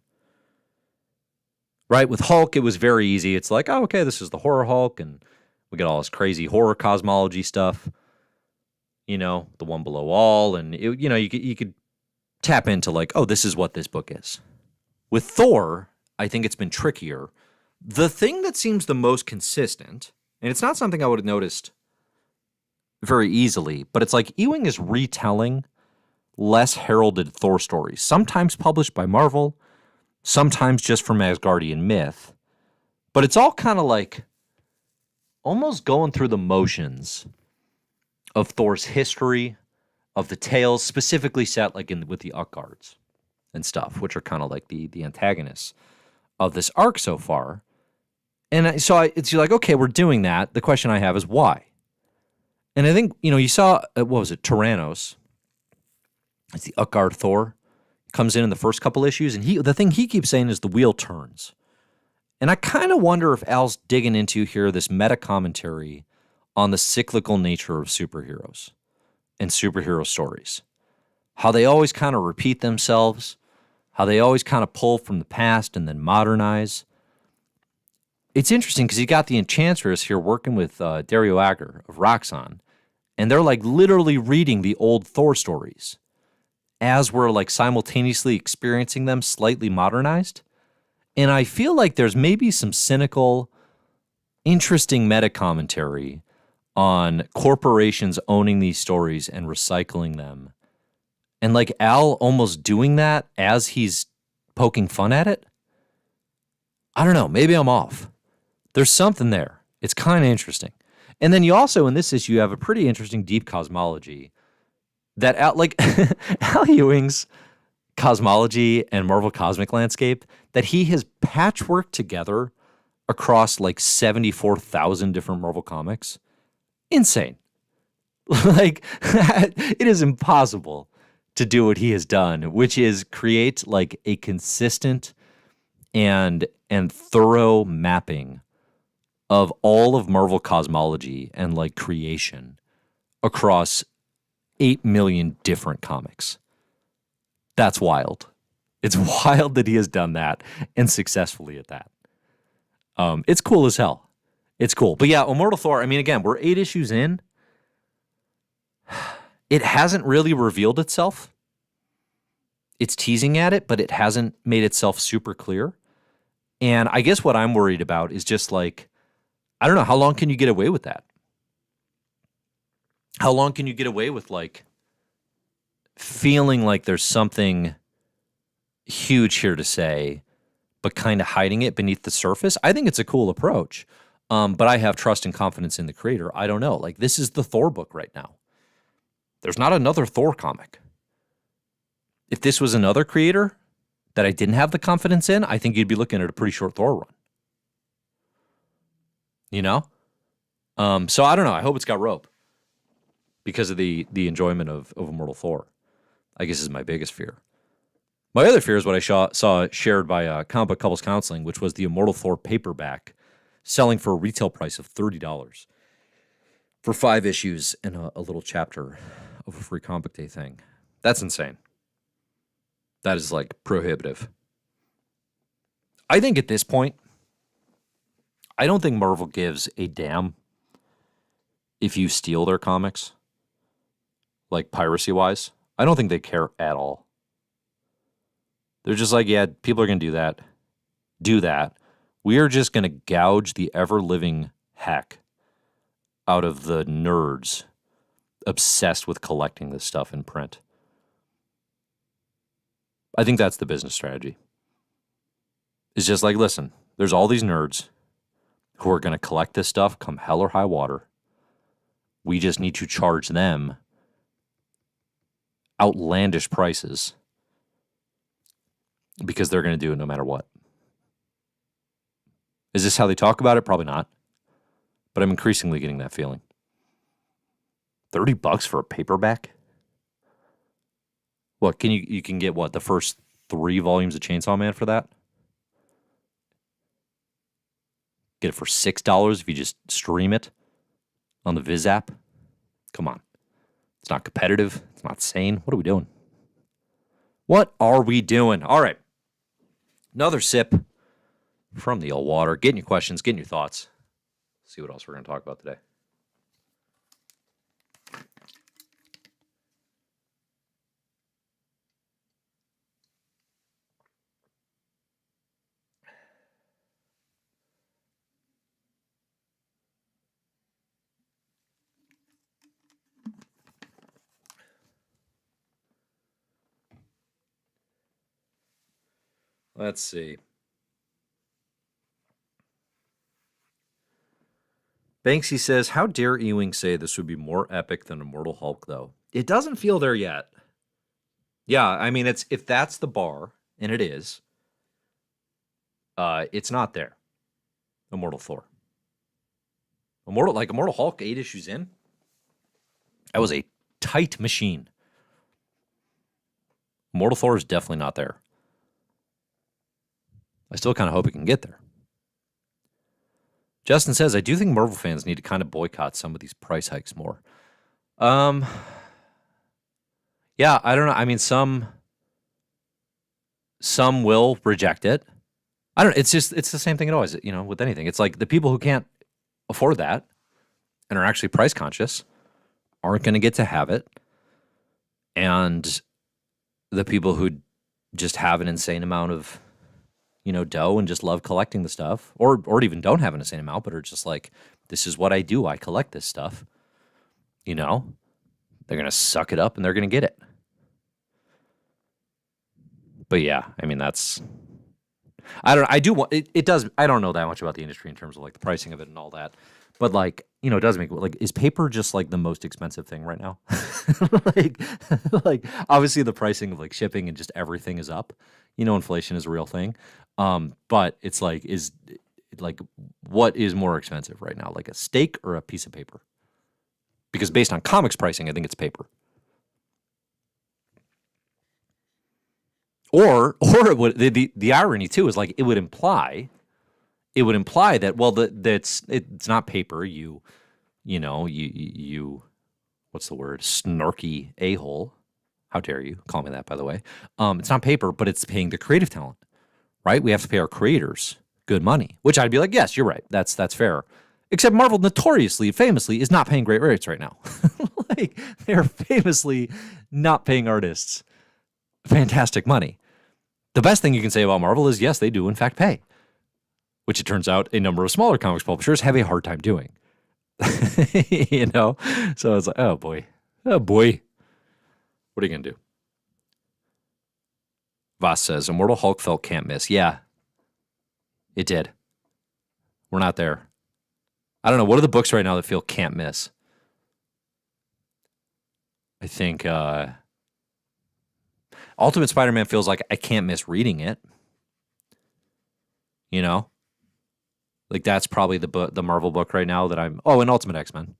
Right? With Hulk, it was very easy. It's like, oh, okay, this is the horror Hulk, and we get all this crazy horror cosmology stuff. You know, the one below all, and it, you know, you could tap into like, oh, this is what this book is. With Thor, I think it's been trickier. The thing that seems the most consistent, and it's not something I would have noticed very easily, but it's like Ewing is retelling less heralded Thor stories, sometimes published by Marvel, sometimes just from Asgardian myth, but it's all kind of like almost going through the motions of Thor's history, of the tales, specifically set like with the Utgards and stuff, which are kind of like the antagonists of this arc so far. And so it's like, okay, we're doing that. The question I have is why? And I think, you know, you saw, what was it, Tyrannos. It's the Utgard Thor. Comes in the first couple issues, and the thing he keeps saying is the wheel turns. And I kind of wonder if Al's digging into here this meta commentary on the cyclical nature of superheroes and superhero stories. How they always kind of repeat themselves, how they always kind of pull from the past and then modernize. It's interesting because you got the Enchantress here working with Dario Agger of Roxxon, and they're like literally reading the old Thor stories as we're like simultaneously experiencing them slightly modernized. And I feel like there's maybe some cynical, interesting meta commentary on corporations owning these stories and recycling them. And like Al almost doing that as he's poking fun at it. I don't know. Maybe I'm off. There's something there. It's kind of interesting. And then you also, in this issue, have a pretty interesting deep cosmology that Al Ewing's cosmology and Marvel cosmic landscape that he has patchworked together across like 74,000 different Marvel comics. Insane. Like, it is impossible to do what he has done, which is create like a consistent and thorough mapping of all of Marvel cosmology and like creation across 8 million different comics. That's wild. It's wild that he has done that and successfully at that. It's cool as hell. It's cool. But yeah, Immortal Thor, I mean, again, we're 8 issues in. It hasn't really revealed itself. It's teasing at it, but it hasn't made itself super clear. And I guess what I'm worried about is just like, I don't know, how long can you get away with that? How long can you get away with like feeling like there's something huge here to say, but kind of hiding it beneath the surface? I think it's a cool approach. But I have trust and confidence in the creator. I don't know. Like, this is the Thor book right now. There's not another Thor comic. If this was another creator that I didn't have the confidence in, I think you'd be looking at a pretty short Thor run. You know? So I don't know. I hope it's got rope because of the enjoyment of Immortal Thor. I guess is my biggest fear. My other fear is what I saw shared by Comic Book Couples Counseling, which was the Immortal Thor paperback selling for a retail price of $30 for 5 issues and a little chapter of a free Comic Book Day thing. That's insane. That is like prohibitive. I think at this point, I don't think Marvel gives a damn if you steal their comics, like piracy-wise. I don't think they care at all. They're just like, yeah, people are going to do that. Do that. We are just going to gouge the ever-living heck out of the nerds obsessed with collecting this stuff in print. I think that's the business strategy. It's just like, listen, there's all these nerds who are going to collect this stuff come hell or high water. We just need to charge them outlandish prices because they're going to do it no matter what. Is this how they talk about it? Probably not. But I'm increasingly getting that feeling. $30 for a paperback? What, you can get what, the first 3 volumes of Chainsaw Man for that? Get it for $6 if you just stream it on the Viz app? Come on. It's not competitive. It's not sane. What are we doing? What are we doing? All right. Another sip from the old water. Getting your questions, getting your thoughts. See what else we're going to talk about today. Let's see. Banksy says, how dare Ewing say this would be more epic than Immortal Hulk, though? It doesn't feel there yet. Yeah, I mean, if that's the bar, and it is, it's not there. Immortal Thor. Immortal Hulk, 8 issues in, that was a tight machine. Immortal Thor is definitely not there. I still kind of hope it can get there. Justin says, I do think Marvel fans need to kind of boycott some of these price hikes more. Yeah, I don't know. I mean, some will reject it. It's the same thing it always, with anything. It's like the people who can't afford that and are actually price conscious aren't going to get to have it. And the people who just have an insane amount of dough and just love collecting the stuff, or even don't have an insane amount, but are just like, this is what I do. I collect this stuff. They're going to suck it up and they're going to get it. But yeah, I mean, I don't know that much about the industry in terms of like the pricing of it and all that. But like, it does make, like, is paper just like the most expensive thing right now? like obviously the pricing of like shipping and just everything is up. Inflation is a real thing. But it's like, what is more expensive right now? Like a steak or a piece of paper? Because based on comics pricing, I think it's paper. Or it would, the irony too is like, it would imply that, well, it's not paper. You what's the word? Snarky a-hole. How dare you call me that, by the way? It's not paper, but it's paying the creative talent, right? We have to pay our creators good money, which I'd be like, yes, you're right. That's fair. Except Marvel famously is not paying great rates right now. Like, they're famously not paying artists fantastic money. The best thing you can say about Marvel is, yes, they do in fact pay, which it turns out a number of smaller comics publishers have a hard time doing. So it's like, oh boy. What are you going to do? Voss says, Immortal Hulk felt can't miss. Yeah, it did. We're not there. I don't know. What are the books right now that feel can't miss? I think Ultimate Spider-Man feels like I can't miss reading it. Like that's probably the Marvel book right now that I'm... Oh, and Ultimate X-Men.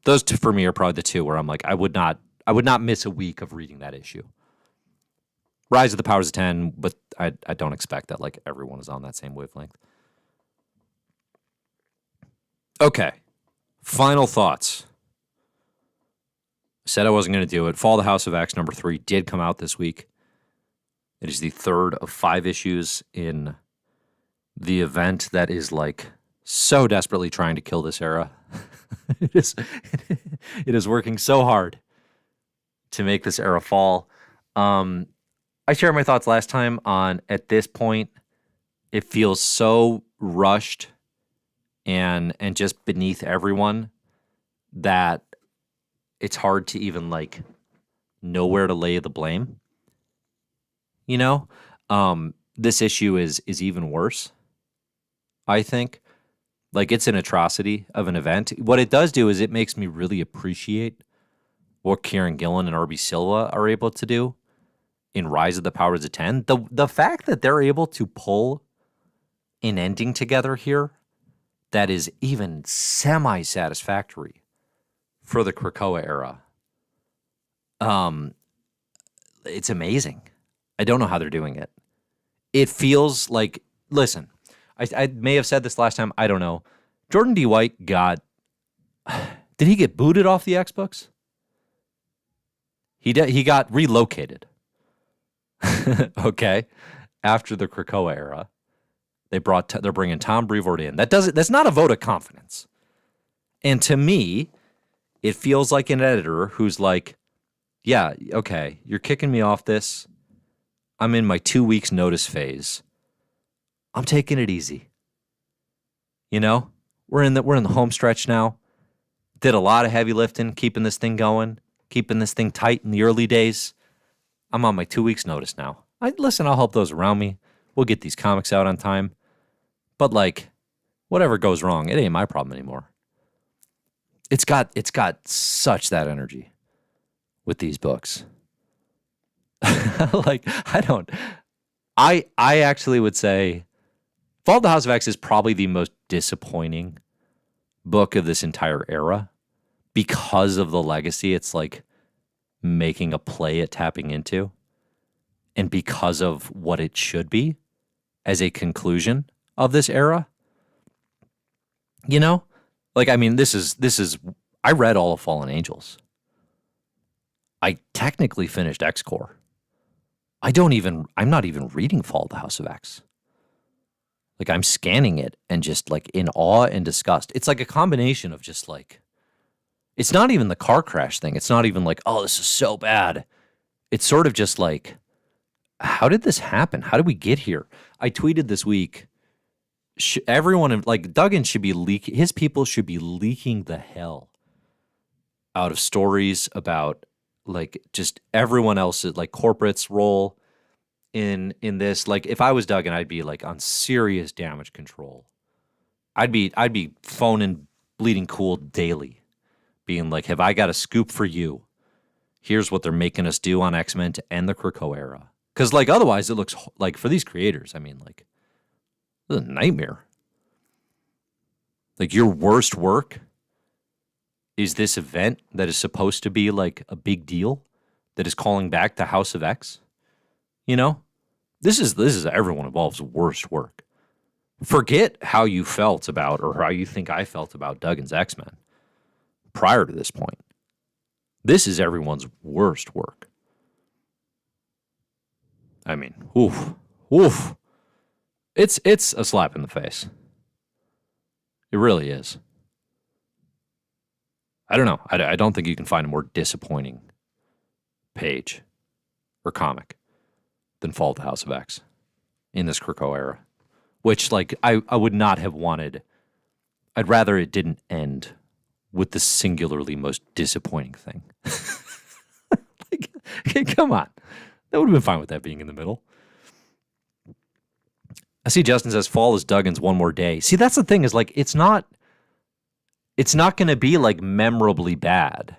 Those two for me are probably the two where I'm like, I would not miss a week of reading that issue. Rise of the Powers of 10, but I don't expect that like everyone is on that same wavelength. Okay. Final thoughts. Said I wasn't going to do it. Fall of the House of X #3 did come out this week. It is the third of 5 issues in the event that is like so desperately trying to kill this era. it is it is working so hard to make this era fall. I shared my thoughts last time on, at this point, it feels so rushed and just beneath everyone that it's hard to even like know where to lay the blame. You know, this issue is even worse, I think. Like, it's an atrocity of an event. What it does do is it makes me really appreciate what Kieran Gillen and RB Silva are able to do in Rise of the Powers of 10. The fact that they're able to pull an ending together here that is even semi-satisfactory for the Krakoa era, it's amazing. I don't know how they're doing it. It feels like, listen, I may have said this last time, I don't know. Jordan D. White got, did he get booted off the X-Books? He got relocated. Okay, after the Krakoa era, they're bringing Tom Brevoort in. That's not a vote of confidence. And to me, it feels like an editor who's like, yeah, okay, you're kicking me off this. I'm in my 2 weeks notice phase. I'm taking it easy. You know, we're in the home stretch now. Did a lot of heavy lifting, keeping this thing going, keeping this thing tight in the early days. I'm on my 2 weeks notice now. I'll help those around me. We'll get these comics out on time. But like, whatever goes wrong, it ain't my problem anymore. It's got such that energy with these books. Like, I actually would say Fall of the House of X is probably the most disappointing book of this entire era because of the legacy it's like making a play at tapping into, and because of what it should be as a conclusion of this era. You know? Like, I mean, this is I read all of Fallen Angels. I technically finished X-Core. I'm not even reading Fall of the House of X. Like, I'm scanning it and just like in awe and disgust. It's like a combination of just like, it's not even the car crash thing. It's not even like, oh, this is so bad. It's sort of just like, how did this happen? How did we get here? I tweeted this week, everyone, like, Duggan should be his people should be leaking the hell out of stories about like just everyone else's, like, corporate's role in this. Like, if I was Duggan, I'd be like on serious damage control. I'd be phoning Bleeding Cool daily, being like, have I got a scoop for you? Here's what they're making us do on X-Men to end the Krakoa era. Because, like, otherwise it looks like, for these creators, I mean, like, it's a nightmare. Like, your worst work is this event that is supposed to be like a big deal, that is calling back the House of X. You know, this is everyone involved's worst work. Forget how you felt about, or how you think I felt about Duggan's X-Men prior to this point. This is everyone's worst work. I mean, oof. It's a slap in the face. It really is. I don't know. I don't think you can find a more disappointing page or comic than Fall of the House of X in this Krakoa era. Which, like, I would not have wanted. I'd rather it didn't end with the singularly most disappointing thing. Like, okay, come on. That would have been fine with that being in the middle. I see Justin says Fall is Duggan's One More Day. See, that's the thing, is like, it's not going to be like memorably bad.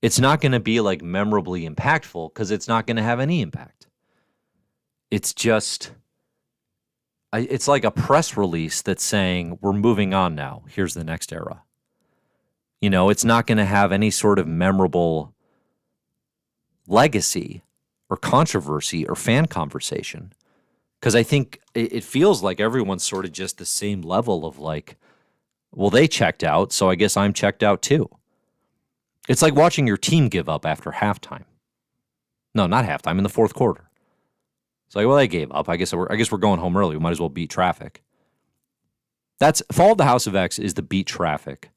It's not going to be like memorably impactful, because it's not going to have any impact. It's just, it's like a press release that's saying, we're moving on now. Here's the next era. You know, it's not going to have any sort of memorable legacy or controversy or fan conversation. Because I think it feels like everyone's sort of just the same level of like, well, they checked out, so I guess I'm checked out too. It's like watching your team give up after halftime. No, not halftime, in the fourth quarter. It's like, well, I gave up. I guess we're going home early. We might as well beat traffic. That's Fall of the House of X is the beat traffic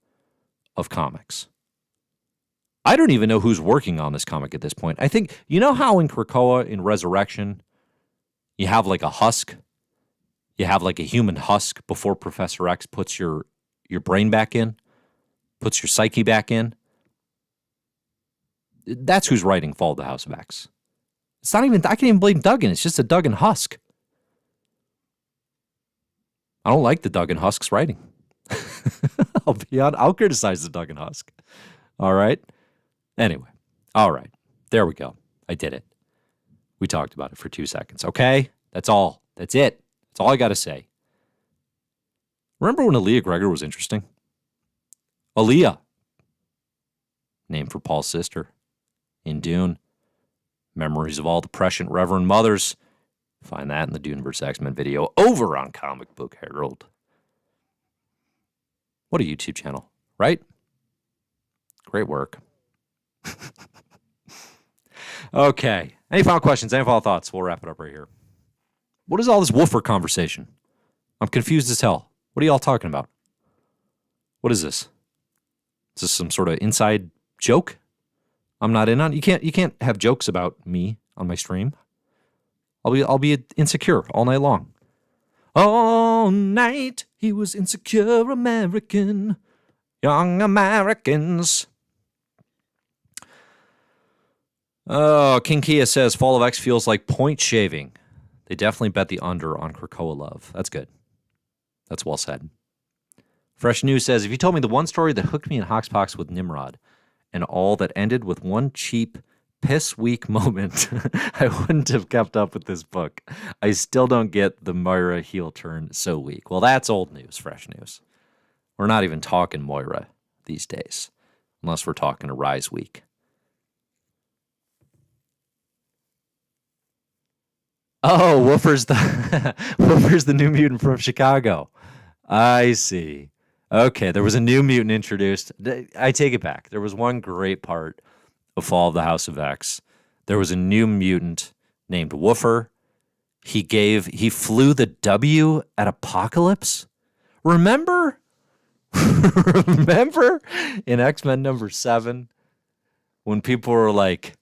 of comics. I don't even know who's working on this comic at this point. I think, you know how in Krakoa, in Resurrection, you have like a husk? You have like a human husk before Professor X puts your brain back in, puts your psyche back in. That's who's writing Fall of the House of X. It's not even, I can't even blame Duggan. It's just a Duggan husk. I don't like the Duggan Husk's writing. I'll criticize the Duggan Husk. All right. Anyway. All right. There we go. I did it. We talked about it for 2 seconds. Okay. That's all. That's it. That's all I got to say. Remember when Aaliyah Gregor was interesting? Aaliyah. Named for Paul's sister. In Dune. Memories of all the prescient Reverend Mothers. Find that in the Dune vs. X-Men video over on Comic Book Herald. What a YouTube channel, right? Great work. Okay. Any final questions? Any final thoughts? We'll wrap it up right here. What is all this woofer conversation? I'm confused as hell. What are y'all talking about? What is this? Is this some sort of inside joke I'm not in on? You can't have jokes about me on my stream. I'll be insecure all night long. All night he was insecure American. Young Americans. Oh, King Kia says Fall of X feels like point shaving. They definitely bet the under on Krakoa Love. That's good. That's well said. Fresh News says, if you told me the one story that hooked me in Hoxpox with Nimrod and all that ended with one cheap piss weak moment, I wouldn't have kept up with this book. I still don't get the Moira heel turn so weak. Well, that's old news, Fresh News. We're not even talking Moira these days, unless we're talking a Rise week. Oh, Woofer's the New Mutant from Chicago. I see. Okay, there was a new mutant introduced. I take it back. There was one great part of Fall of the House of X. There was a new mutant named Woofer. He flew the W at Apocalypse. Remember in X-Men number 7 when people were like,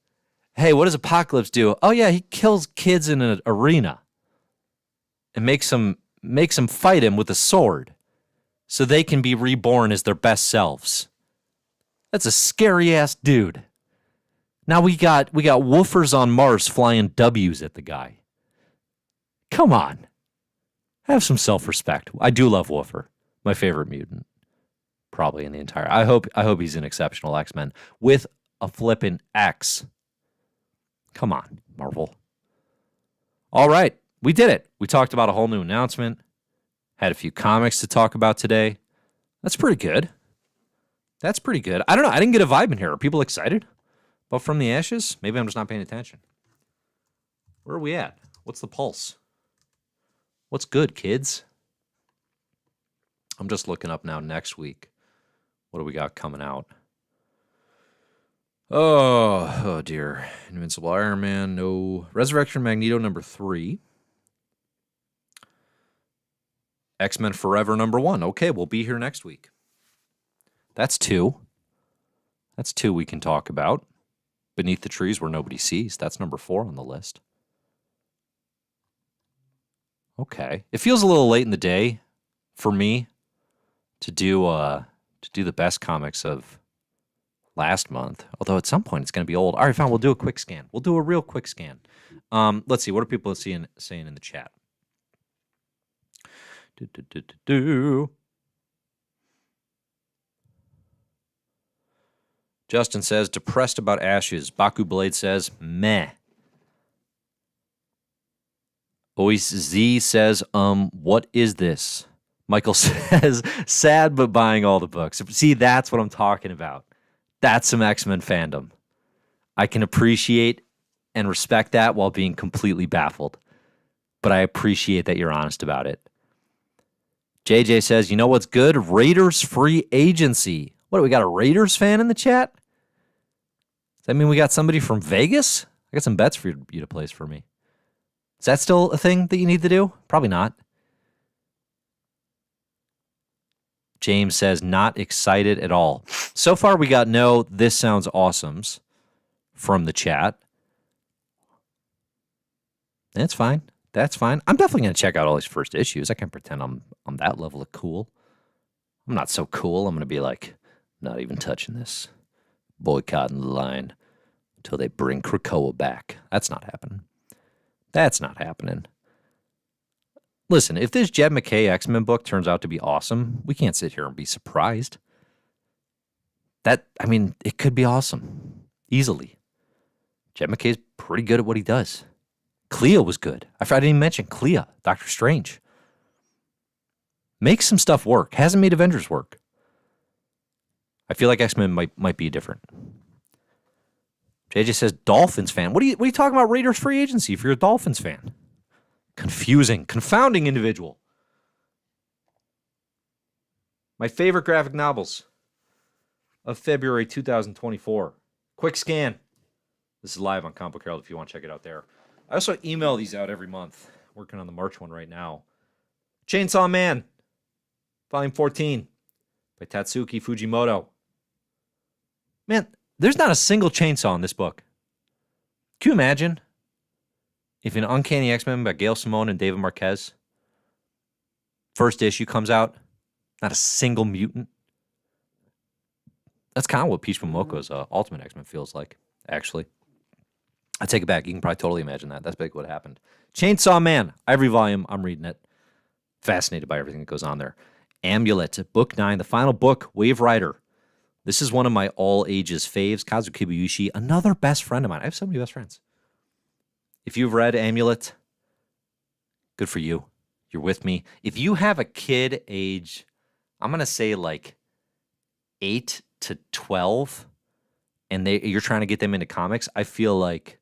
hey, what does Apocalypse do? Oh yeah, he kills kids in an arena and makes them fight him with a sword so they can be reborn as their best selves. That's a scary ass dude. Now we got woofers on Mars flying W's at the guy. Come on. Have some self-respect. I do love Woofer. My favorite mutant. Probably in the entire. I hope he's an exceptional X-Men with a flippin' X. Come on, Marvel. All right. We did it. We talked about a whole new announcement. Had a few comics to talk about today. That's pretty good. I don't know. I didn't get a vibe in here. Are people excited about From the Ashes? Maybe I'm just not paying attention. Where are we at? What's the pulse? What's good, kids? I'm just looking up now next week. What do we got coming out? Oh dear. Invincible Iron Man, no. Resurrection Magneto number 3. X-Men Forever number 1. Okay, we'll be here next week. That's 2. That's 2 we can talk about. Beneath the Trees Where Nobody Sees. That's number 4 on the list. Okay. It feels a little late in the day for me to do the best comics of last month. Although at some point it's going to be old. All right, fine. We'll do a quick scan. We'll do a real quick scan. Let's see. What are people saying in the chat? Justin says, depressed about Ashes. Baku Blade says, meh. Ois Z says, what is this? Michael says, sad but buying all the books. See, that's what I'm talking about. That's some X-Men fandom. I can appreciate and respect that while being completely baffled. But I appreciate that you're honest about it. JJ says, you know what's good? Raiders free agency. What, we got a Raiders fan in the chat? Does that mean we got somebody from Vegas? I got some bets for you to place for me. Is that still a thing that you need to do? Probably not. James says, not excited at all. So far, we got no "this sounds awesomes" from the chat. That's fine. That's fine. I'm definitely going to check out all these first issues. I can't pretend I'm that level of cool. I'm not so cool. I'm going to be like, not even touching this. Boycotting the line until they bring Krakoa back. That's not happening. That's not happening. Listen, if this Jed MacKay X-Men book turns out to be awesome, we can't sit here and be surprised. It could be awesome. Easily. Jed MacKay's pretty good at what he does. Clea was good. I didn't even mention Clea, Doctor Strange. Makes some stuff work. Hasn't made Avengers work. I feel like X-Men might be different. JJ says, Dolphins fan. What are you talking about Raiders free agency if you're a Dolphins fan? Confusing, confounding individual. My favorite graphic novels of February 2024. Quick scan. This is live on Comic Book Herald if you want to check it out there. I also email these out every month. Working on the March one right now. Chainsaw Man, Volume 14 by Tatsuki Fujimoto. Man, there's not a single chainsaw in this book. Can you imagine if an Uncanny X-Men by Gail Simone and David Marquez, first issue comes out, not a single mutant? That's kind of what Peach Momoko's Ultimate X-Men feels like, actually. I take it back. You can probably totally imagine that. That's basically what happened. Chainsaw Man. Every volume, I'm reading it. Fascinated by everything that goes on there. Amulet, Book 9, the final book, Wave Rider. This is one of my all-ages faves. Kazu Kibuishi, another best friend of mine. I have so many best friends. If you've read Amulet, good for you. You're with me. If you have a kid age, I'm going to say like 8 to 12, and you're trying to get them into comics, I feel like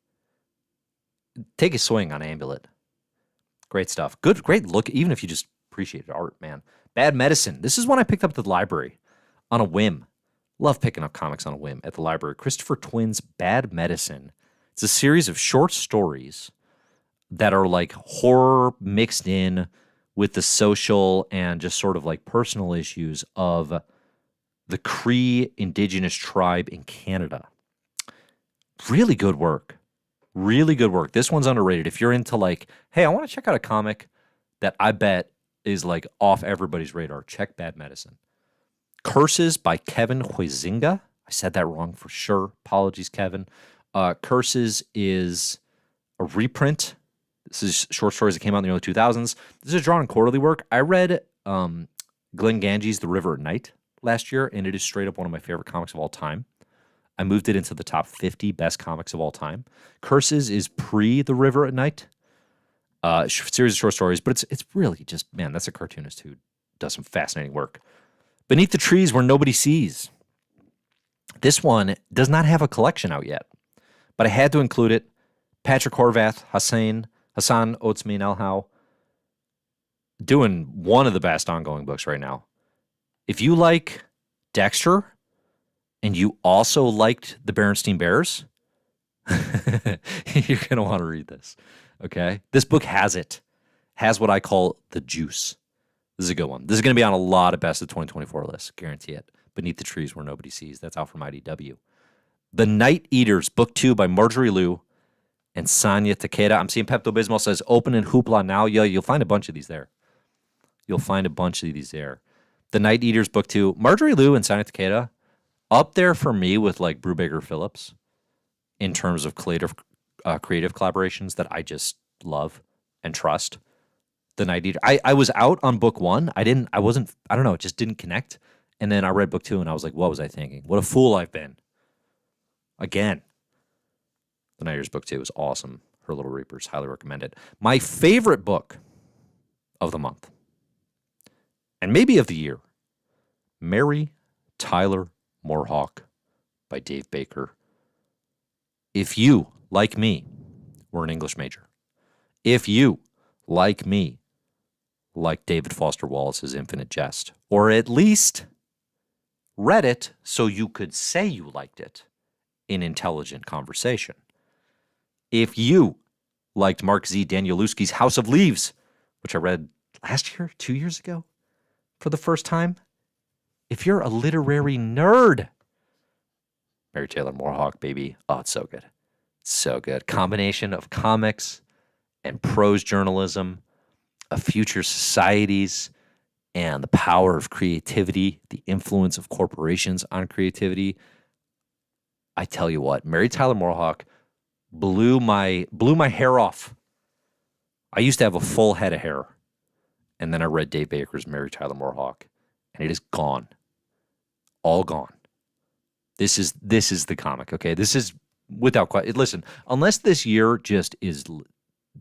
take a swing on Amulet. Great stuff. Good, great look, even if you just appreciated art, man. Bad Medicine. This is one I picked up at the library on a whim. Love picking up comics on a whim at the library. Christopher Twinn's Bad Medicine. It's a series of short stories that are like horror mixed in with the social and just sort of like personal issues of the Cree indigenous tribe in Canada. Really good work. Really good work. This one's underrated. If you're into like, hey, I want to check out a comic that I bet is like off everybody's radar, check Bad Medicine. Curses by Kevin Huizinga. I said that wrong for sure. Apologies, Kevin. Curses is a reprint. This is short stories that came out in the early 2000s. This is drawn in quarterly work. I read Glenn Gange's The River at Night last year, and it is straight up one of my favorite comics of all time. I moved it into the top 50 best comics of all time. Curses is pre The River at Night. Series of short stories, but it's really just, man, that's a cartoonist who does some fascinating work. Beneath the Trees Where Nobody Sees. This one does not have a collection out yet, but I had to include it. Patrick Horvath, Hassan Otsman Elhau, doing one of the best ongoing books right now. If you like Dexter and you also liked the Berenstein Bears, you're going to want to read this, okay? This book has what I call the juice. This is a good one. This is going to be on a lot of best of 2024 lists, guarantee it. Beneath the Trees Where Nobody Sees. That's out from IDW. The Night Eaters, Book 2 by Marjorie Liu and Sonia Takeda. I'm seeing Pepto-Bismol says open in Hoopla now. Yeah, you'll find a bunch of these there. The Night Eaters, Book 2. Marjorie Liu and Sonia Takeda, up there for me with like Brubaker Phillips in terms of creative collaborations that I just love and trust. The Night Eater. I was out on book 1. I don't know, it just didn't connect. And then I read book 2 and I was like, what was I thinking? What a fool I've been. Again. The Night Eaters book 2 is awesome. Her Little Reapers, highly recommend it. My favorite book of the month, and maybe of the year, Mary Tyler Moorhawk by Dave Baker. If you, like me, were an English major, if you, like me, like David Foster Wallace's Infinite Jest, or at least read it so you could say you liked it in intelligent conversation. If you liked Mark Z. Danielewski's House of Leaves, which I read last year, 2 years ago, for the first time. If you're a literary nerd, Mary Taylor Moorhawk, baby. Oh, it's so good. It's so good. Combination of comics and prose journalism, of future societies, and the power of creativity, the influence of corporations on creativity. I tell you what, Mary Tyler Moorhawk blew my hair off. I used to have a full head of hair, and then I read Dave Baker's Mary Tyler Moorhawk, and it is gone, all gone. This is the comic, okay? This is without question. Listen, unless this year just is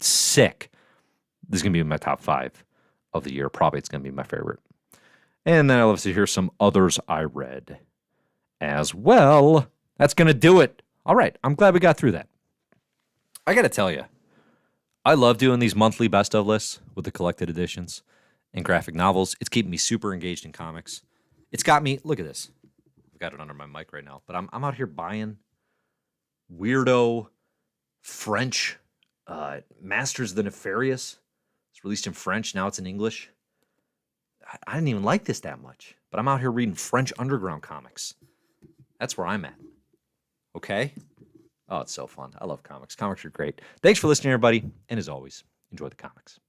sick, this is gonna be in my top 5 of the year. Probably it's gonna be my favorite. And then I'll obviously hear some others I read as well. That's gonna do it. All right, I'm glad we got through that. I gotta tell you, I love doing these monthly best of lists with the collected editions and graphic novels. It's keeping me super engaged in comics. It's got me, look at this. I've got it under my mic right now, but I'm out here buying weirdo French Masters of the Nefarious. It's released in French. Now it's in English. I didn't even like this that much, but I'm out here reading French underground comics. That's where I'm at. Okay? Oh, it's so fun. I love comics. Comics are great. Thanks for listening, everybody. And as always, enjoy the comics.